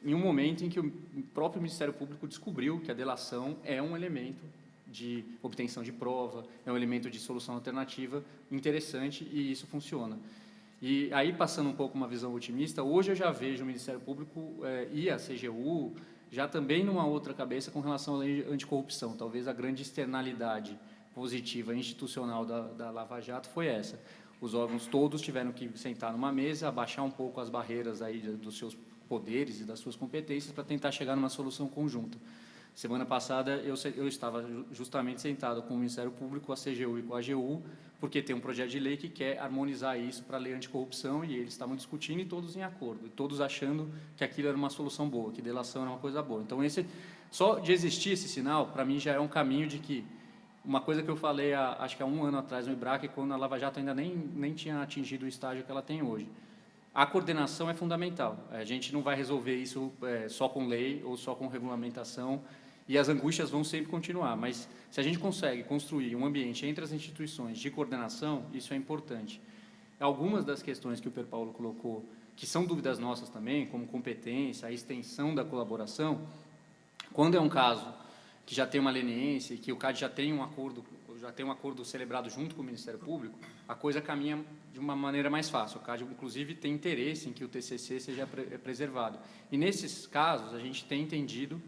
[SPEAKER 2] em um momento em que o próprio Ministério Público descobriu que a delação é um elemento de obtenção de prova, é um elemento de solução alternativa interessante, e isso funciona. E aí, passando um pouco uma visão otimista, hoje eu já vejo o Ministério Público e a CGU já também numa outra cabeça com relação à lei anticorrupção. Talvez a grande externalidade positiva institucional da Lava Jato foi essa. Os órgãos todos tiveram que sentar numa mesa, abaixar um pouco as barreiras aí dos seus poderes e das suas competências para tentar chegar numa solução conjunta. Semana passada, eu estava justamente sentado com o Ministério Público, a CGU e com a AGU, porque tem um projeto de lei que quer harmonizar isso para a lei anticorrupção, e eles estavam discutindo e todos em acordo, e todos achando que aquilo era uma solução boa, que delação era uma coisa boa. Então, só de existir esse sinal, para mim, já é um caminho de que uma coisa que eu falei, acho que há 1 ano atrás no IBRAC, quando a Lava Jato ainda nem tinha atingido o estágio que ela tem hoje. A coordenação é fundamental. A gente não vai resolver isso só com lei ou só com regulamentação, e as angústias vão sempre continuar. Mas se a gente consegue construir um ambiente entre as instituições de coordenação, isso é importante. Algumas das questões que o Pier Paolo colocou, que são dúvidas nossas também, como competência, a extensão da colaboração, quando é um caso que já tem uma leniência, que o CAD já tem um acordo celebrado junto com o Ministério Público, a coisa caminha de uma maneira mais fácil. O CAD, inclusive, tem interesse em que o TCC seja preservado. E, nesses casos, a gente tem entendido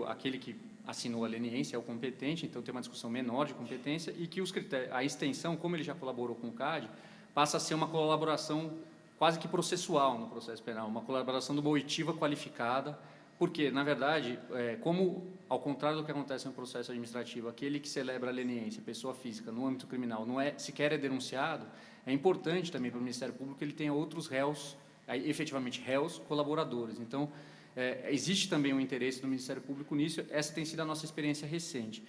[SPEAKER 2] aquele que assinou a leniência é o competente, então tem uma discussão menor de competência, e que a extensão, como ele já colaborou com o CAD, passa a ser uma colaboração quase que processual no processo penal, uma colaboração de uma oitiva qualificada, porque, na verdade, como, ao contrário do que acontece no processo administrativo, aquele que celebra a leniência, pessoa física, no âmbito criminal, sequer é denunciado, é importante também para o Ministério Público que ele tenha outros réus, efetivamente réus, colaboradores. Então, existe também um interesse do Ministério Público nisso, essa tem sido a nossa experiência recente.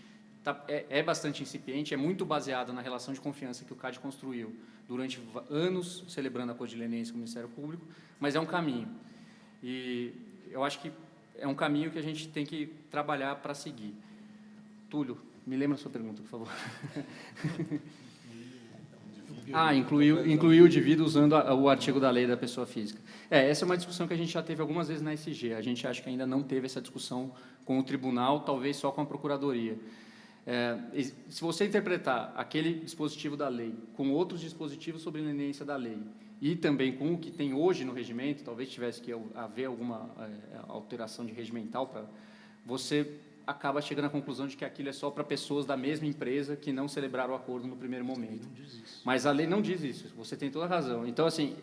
[SPEAKER 2] É bastante incipiente, é muito baseada na relação de confiança que o CAD construiu durante anos, celebrando a acordo de leniência com o Ministério Público, mas é um caminho. E eu acho que é um caminho que a gente tem que trabalhar para seguir. Túlio, me lembra a sua pergunta, por favor. Incluir o indivíduo usando o artigo da lei da pessoa física. Essa é uma discussão que a gente já teve algumas vezes na SG. A gente acha que ainda não teve essa discussão com o tribunal, talvez só com a procuradoria. Se você interpretar aquele dispositivo da lei com outros dispositivos sobre leniência da lei e também com o que tem hoje no regimento, talvez tivesse que haver alguma alteração de regimental, você acaba chegando à conclusão de que aquilo é só para pessoas da mesma empresa que não celebraram o acordo no primeiro momento. Mas a lei não diz isso, você tem toda a razão. Então, assim,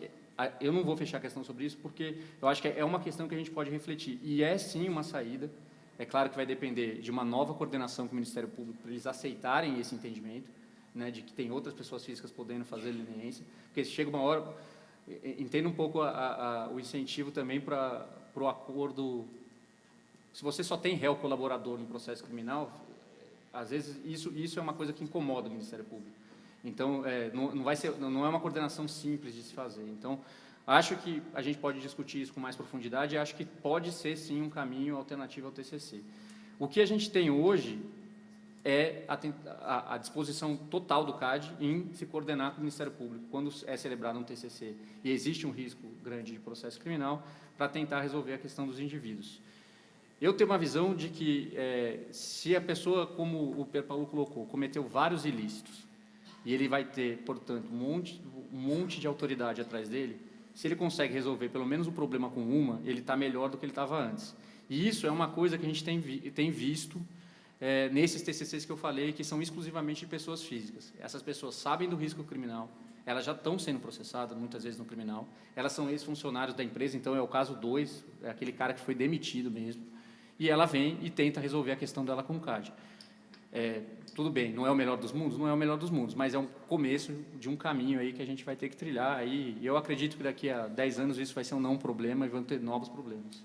[SPEAKER 2] eu não vou fechar a questão sobre isso, porque eu acho que é uma questão que a gente pode refletir. E é, sim, uma saída. É claro que vai depender de uma nova coordenação com o Ministério Público para eles aceitarem esse entendimento, né, de que tem outras pessoas físicas podendo fazer leniência, porque chega uma hora, entenda um pouco o incentivo também para o acordo. Se você só tem réu colaborador no processo criminal, às vezes isso é uma coisa que incomoda o Ministério Público. Então, não é uma coordenação simples de se fazer. Então, acho que a gente pode discutir isso com mais profundidade e acho que pode ser, sim, um caminho alternativo ao TCC. O que a gente tem hoje é a disposição total do CAD em se coordenar com o Ministério Público, quando é celebrado um TCC e existe um risco grande de processo criminal, para tentar resolver a questão dos indivíduos. Eu tenho uma visão de que, se a pessoa, como o Pier Paolo colocou, cometeu vários ilícitos, e ele vai ter, portanto, um monte de autoridade atrás dele, se ele consegue resolver pelo menos o problema com uma, ele está melhor do que ele estava antes. E isso é uma coisa que a gente tem visto nesses TCCs que eu falei, que são exclusivamente de pessoas físicas. Essas pessoas sabem do risco criminal, elas já estão sendo processadas, muitas vezes no criminal, elas são ex-funcionários da empresa, então é o caso 2, é aquele cara que foi demitido mesmo, e ela vem e tenta resolver a questão dela com o CAD. Tudo bem, não é o melhor dos mundos? Não é o melhor dos mundos, mas é um começo de um caminho aí que a gente vai ter que trilhar, e eu acredito que daqui a 10 anos isso vai ser um não problema e vão ter novos problemas.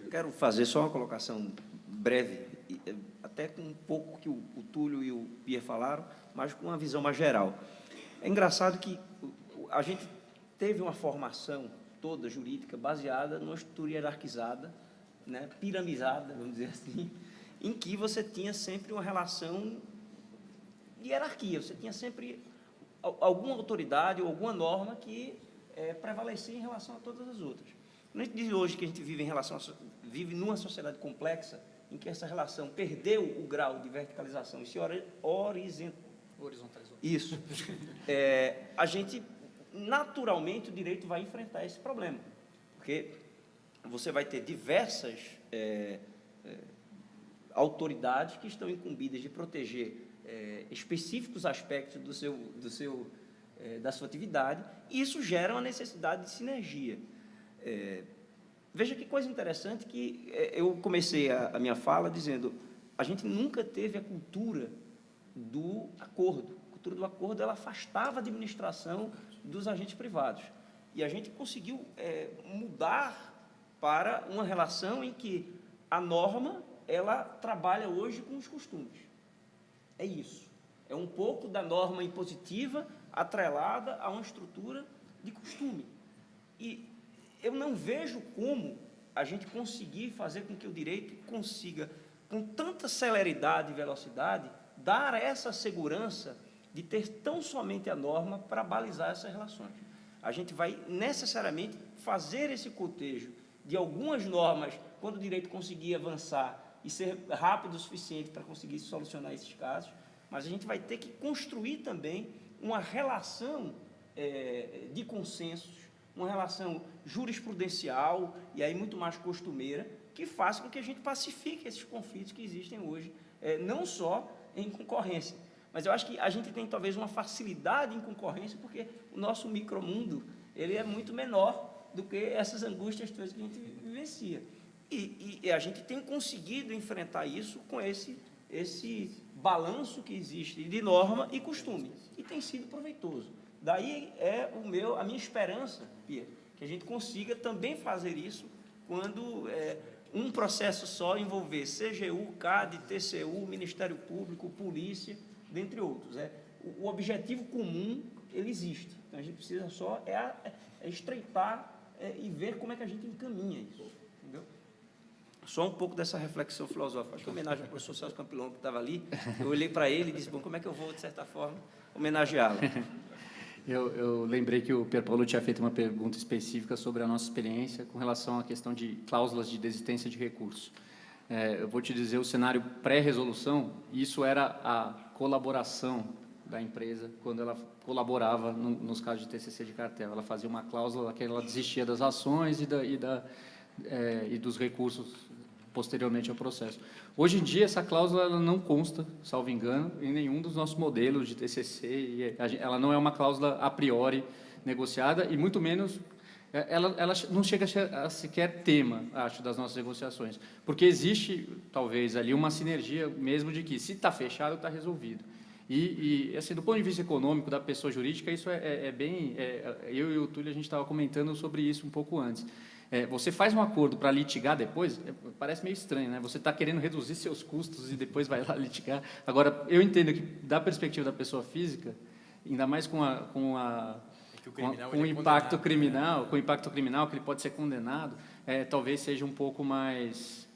[SPEAKER 3] Quero fazer só uma colocação breve, até com um pouco que o Túlio e o Pier falaram, mas com uma visão mais geral. É engraçado que a gente teve uma formação toda jurídica baseada numa estrutura hierarquizada, né, piramizada, vamos dizer assim, em que você tinha sempre uma relação de hierarquia, você tinha sempre alguma autoridade ou alguma norma que prevalecia em relação a todas as outras. A gente diz hoje que a gente vive numa sociedade complexa, em que essa relação perdeu o grau de verticalização e se horizontalizou. Isso. A gente, naturalmente, o direito vai enfrentar esse problema, porque você vai ter diversas autoridades que estão incumbidas de proteger específicos aspectos da sua atividade, e isso gera uma necessidade de sinergia. Veja que coisa interessante que eu comecei a minha fala dizendo, a gente nunca teve a cultura do acordo. A cultura do acordo, ela afastava a administração dos agentes privados. E a gente conseguiu mudar para uma relação em que a norma ela trabalha hoje com os costumes. É isso. É um pouco da norma impositiva atrelada a uma estrutura de costume. E eu não vejo como a gente conseguir fazer com que o direito consiga, com tanta celeridade e velocidade, dar essa segurança de ter tão somente a norma para balizar essas relações. A gente vai necessariamente fazer esse cotejo de algumas normas, quando o direito conseguir avançar e ser rápido o suficiente para conseguir solucionar esses casos, mas a gente vai ter que construir também uma relação de consensos, uma relação jurisprudencial e aí muito mais costumeira, que faça com que a gente pacifique esses conflitos que existem hoje, não só em concorrência, mas eu acho que a gente tem talvez uma facilidade em concorrência, porque o nosso micromundo ele é muito menor do que essas angústias todas que a gente vivencia. E a gente tem conseguido enfrentar isso com esse balanço que existe de norma e costume, e tem sido proveitoso. Daí é a minha esperança, Pia, que a gente consiga também fazer isso quando um processo só envolver CGU, CAD, TCU, Ministério Público, Polícia, dentre outros. O objetivo comum, ele existe. Então, a gente precisa só estreitar e ver como é que a gente encaminha isso. Entendeu? Só um pouco dessa reflexão filosófica. Acho que homenagem ao professor Celso Campilon, que estava ali, eu olhei para ele e disse, bom, como é que eu vou, de certa forma, homenageá-lo?
[SPEAKER 2] Eu lembrei que o Pier Paolo tinha feito uma pergunta específica sobre a nossa experiência com relação à questão de cláusulas de desistência de recursos. Eu vou te dizer, o cenário pré-resolução, isso era a colaboração da empresa quando ela colaborava nos casos de TCC de cartel. Ela fazia uma cláusula que ela desistia das ações e dos recursos posteriormente ao processo. Hoje em dia, essa cláusula ela não consta, salvo engano, em nenhum dos nossos modelos de TCC, e ela não é uma cláusula a priori negociada, e muito menos, ela não chega a sequer tema, acho, das nossas negociações, porque existe, talvez, ali uma sinergia mesmo de que, se está fechado, está resolvido. E, assim, do ponto de vista econômico da pessoa jurídica, isso é bem... eu e o Túlio, a gente estava comentando sobre isso um pouco antes. Você faz um acordo para litigar depois, parece meio estranho, né? Você está querendo reduzir seus custos e depois vai lá litigar. Agora, eu entendo que, da perspectiva da pessoa física, ainda mais com o impacto criminal, com o impacto criminal que ele pode ser condenado, talvez seja um pouco mais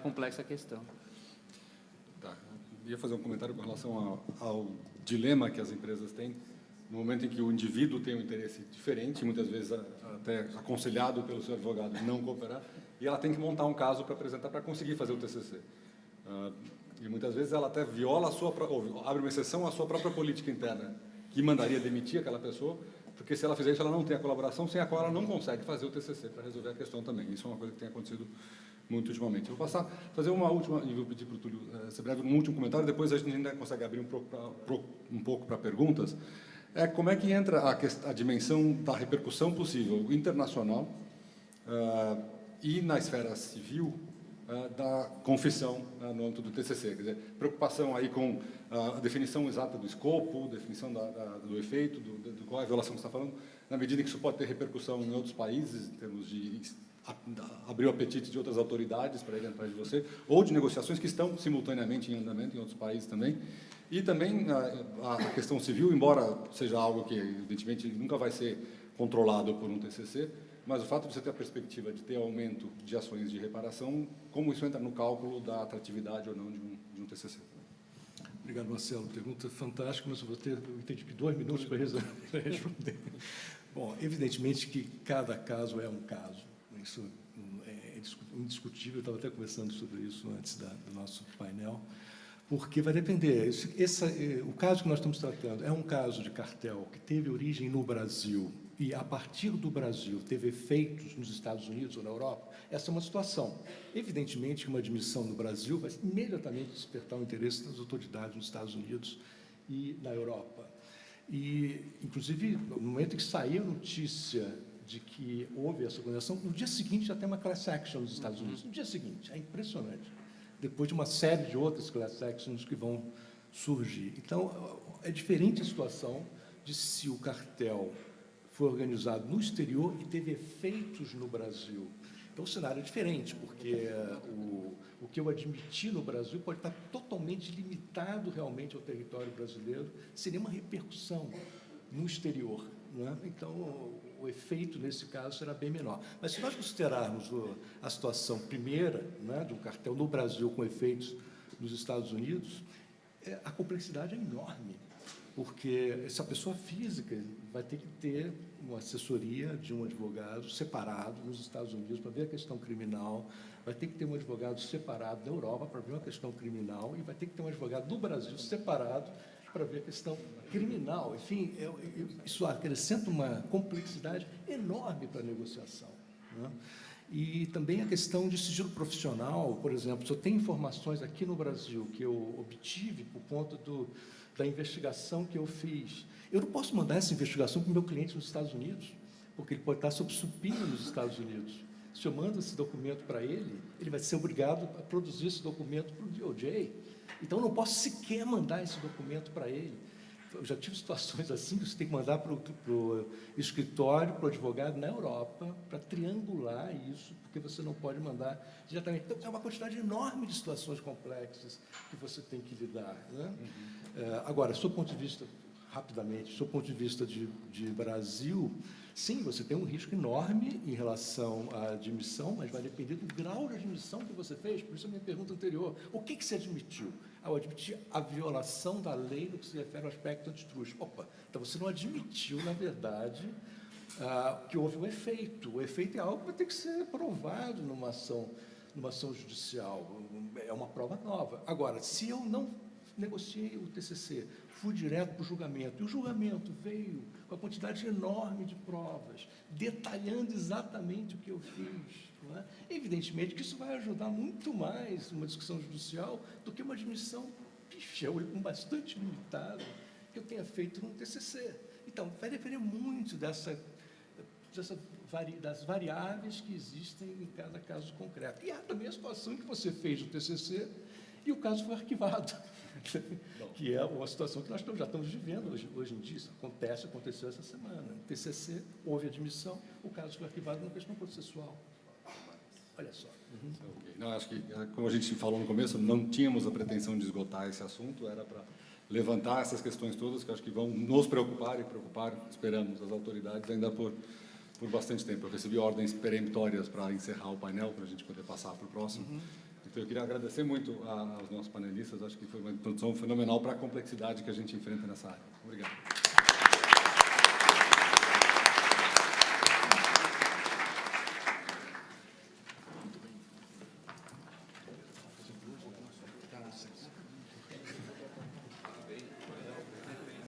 [SPEAKER 2] complexa a questão.
[SPEAKER 1] Tá. Eu ia fazer um comentário com relação ao dilema que as empresas têm no momento em que o indivíduo tem um interesse diferente, muitas vezes até aconselhado pelo seu advogado não cooperar, e ela tem que montar um caso para apresentar para conseguir fazer o TCC. E muitas vezes ela até viola ou abre uma exceção à sua própria política interna, que mandaria demitir aquela pessoa, porque se ela fizer isso, ela não tem a colaboração, sem a qual ela não consegue fazer o TCC para resolver a questão também. Isso é uma coisa que tem acontecido muito ultimamente. Eu vou fazer uma última, e vou pedir para o Túlio ser breve, um último comentário, depois a gente ainda consegue abrir um pouco para perguntas. Como é que entra a dimensão da repercussão possível internacional e na esfera civil da confissão no âmbito do TCC? Quer dizer, preocupação aí com a definição exata do escopo, definição do efeito, do qual é a violação que você está falando, na medida que isso pode ter repercussão em outros países, em termos de abrir o apetite de outras autoridades para ir atrás de você, ou de negociações que estão simultaneamente em andamento em outros países também. E também a questão civil, embora seja algo que, evidentemente, nunca vai ser controlado por um TCC, mas o fato de você ter a perspectiva de ter aumento de ações de reparação, como isso entra no cálculo da atratividade ou não de um TCC?
[SPEAKER 5] Obrigado, Marcelo. Pergunta fantástica, mas eu vou ter, eu entendi que 2 minutos para responder. Bom, evidentemente que cada caso é um caso. Isso é indiscutível. Eu estava até conversando sobre isso antes do nosso painel. Porque vai depender. O caso que nós estamos tratando é um caso de cartel que teve origem no Brasil e, a partir do Brasil, teve efeitos nos Estados Unidos ou na Europa. Essa é uma situação. Evidentemente que uma admissão no Brasil vai imediatamente despertar o interesse das autoridades nos Estados Unidos e na Europa. E, inclusive, no momento em que saiu a notícia de que houve essa condenação, no dia seguinte já tem uma class action nos Estados Unidos. No dia seguinte. É impressionante. Depois de uma série de outras class actions que vão surgir. Então, é diferente a situação de se o cartel foi organizado no exterior e teve efeitos no Brasil. Então, o cenário é diferente, porque o que eu admiti no Brasil pode estar totalmente limitado realmente ao território brasileiro, sem nenhuma repercussão no exterior, né? Então, o efeito, nesse caso, será bem menor. Mas, se nós considerarmos a situação primeira, né, de um cartel no Brasil com efeitos nos Estados Unidos, a complexidade é enorme, porque essa pessoa física vai ter que ter uma assessoria de um advogado separado nos Estados Unidos para ver a questão criminal, vai ter que ter um advogado separado da Europa para ver uma questão criminal e vai ter que ter um advogado do Brasil separado para ver a questão criminal. Enfim, isso acrescenta uma complexidade enorme para a negociação, né? E também a questão de sigilo profissional, por exemplo, se eu tenho informações aqui no Brasil que eu obtive por conta da investigação que eu fiz, eu não posso mandar essa investigação para o meu cliente nos Estados Unidos, porque ele pode estar sob supina nos Estados Unidos. Se eu mando esse documento para ele, ele vai ser obrigado a produzir esse documento para o DOJ. Então, eu não posso sequer mandar esse documento para ele. Eu já tive situações assim, que você tem que mandar para o escritório, para o advogado na Europa, para triangular isso, porque você não pode mandar diretamente. Então, é uma quantidade enorme de situações complexas que você tem que lidar, né? Agora, do seu ponto de vista, rapidamente, do seu ponto de vista de Brasil, sim, você tem um risco enorme em relação à admissão, mas vai depender do grau de admissão que você fez. Por isso a minha pergunta anterior, o que você admitiu? Eu admiti a violação da lei no que se refere ao aspecto antitrust. Opa, então você não admitiu, na verdade, que houve um efeito. O efeito é algo que vai ter que ser provado numa ação judicial. É uma prova nova. Agora, se eu não negociei o TCC, fui direto para o julgamento, e o julgamento veio com a quantidade enorme de provas, detalhando exatamente o que eu fiz, não é? Evidentemente que isso vai ajudar muito mais uma discussão judicial do que uma admissão pífia ou bastante limitada que eu tenha feito no TCC. Então, vai depender muito das variáveis que existem em cada caso concreto. E há também a situação em que você fez o TCC e o caso foi arquivado, que é uma situação que nós já estamos vivendo hoje em dia. Isso aconteceu essa semana. No TCC, houve admissão, o caso foi arquivado numa questão processual. Olha só.
[SPEAKER 1] Okay. Não, acho que, como a gente falou no começo, não tínhamos a pretensão de esgotar esse assunto, era para levantar essas questões todas, que acho que vão nos preocupar e preocupar, esperamos, as autoridades ainda por bastante tempo. Eu recebi ordens peremptórias para encerrar o painel, para a gente poder passar para o próximo. Então, eu queria agradecer muito aos nossos panelistas, acho que foi uma introdução fenomenal para a complexidade que a gente enfrenta nessa área. Obrigado.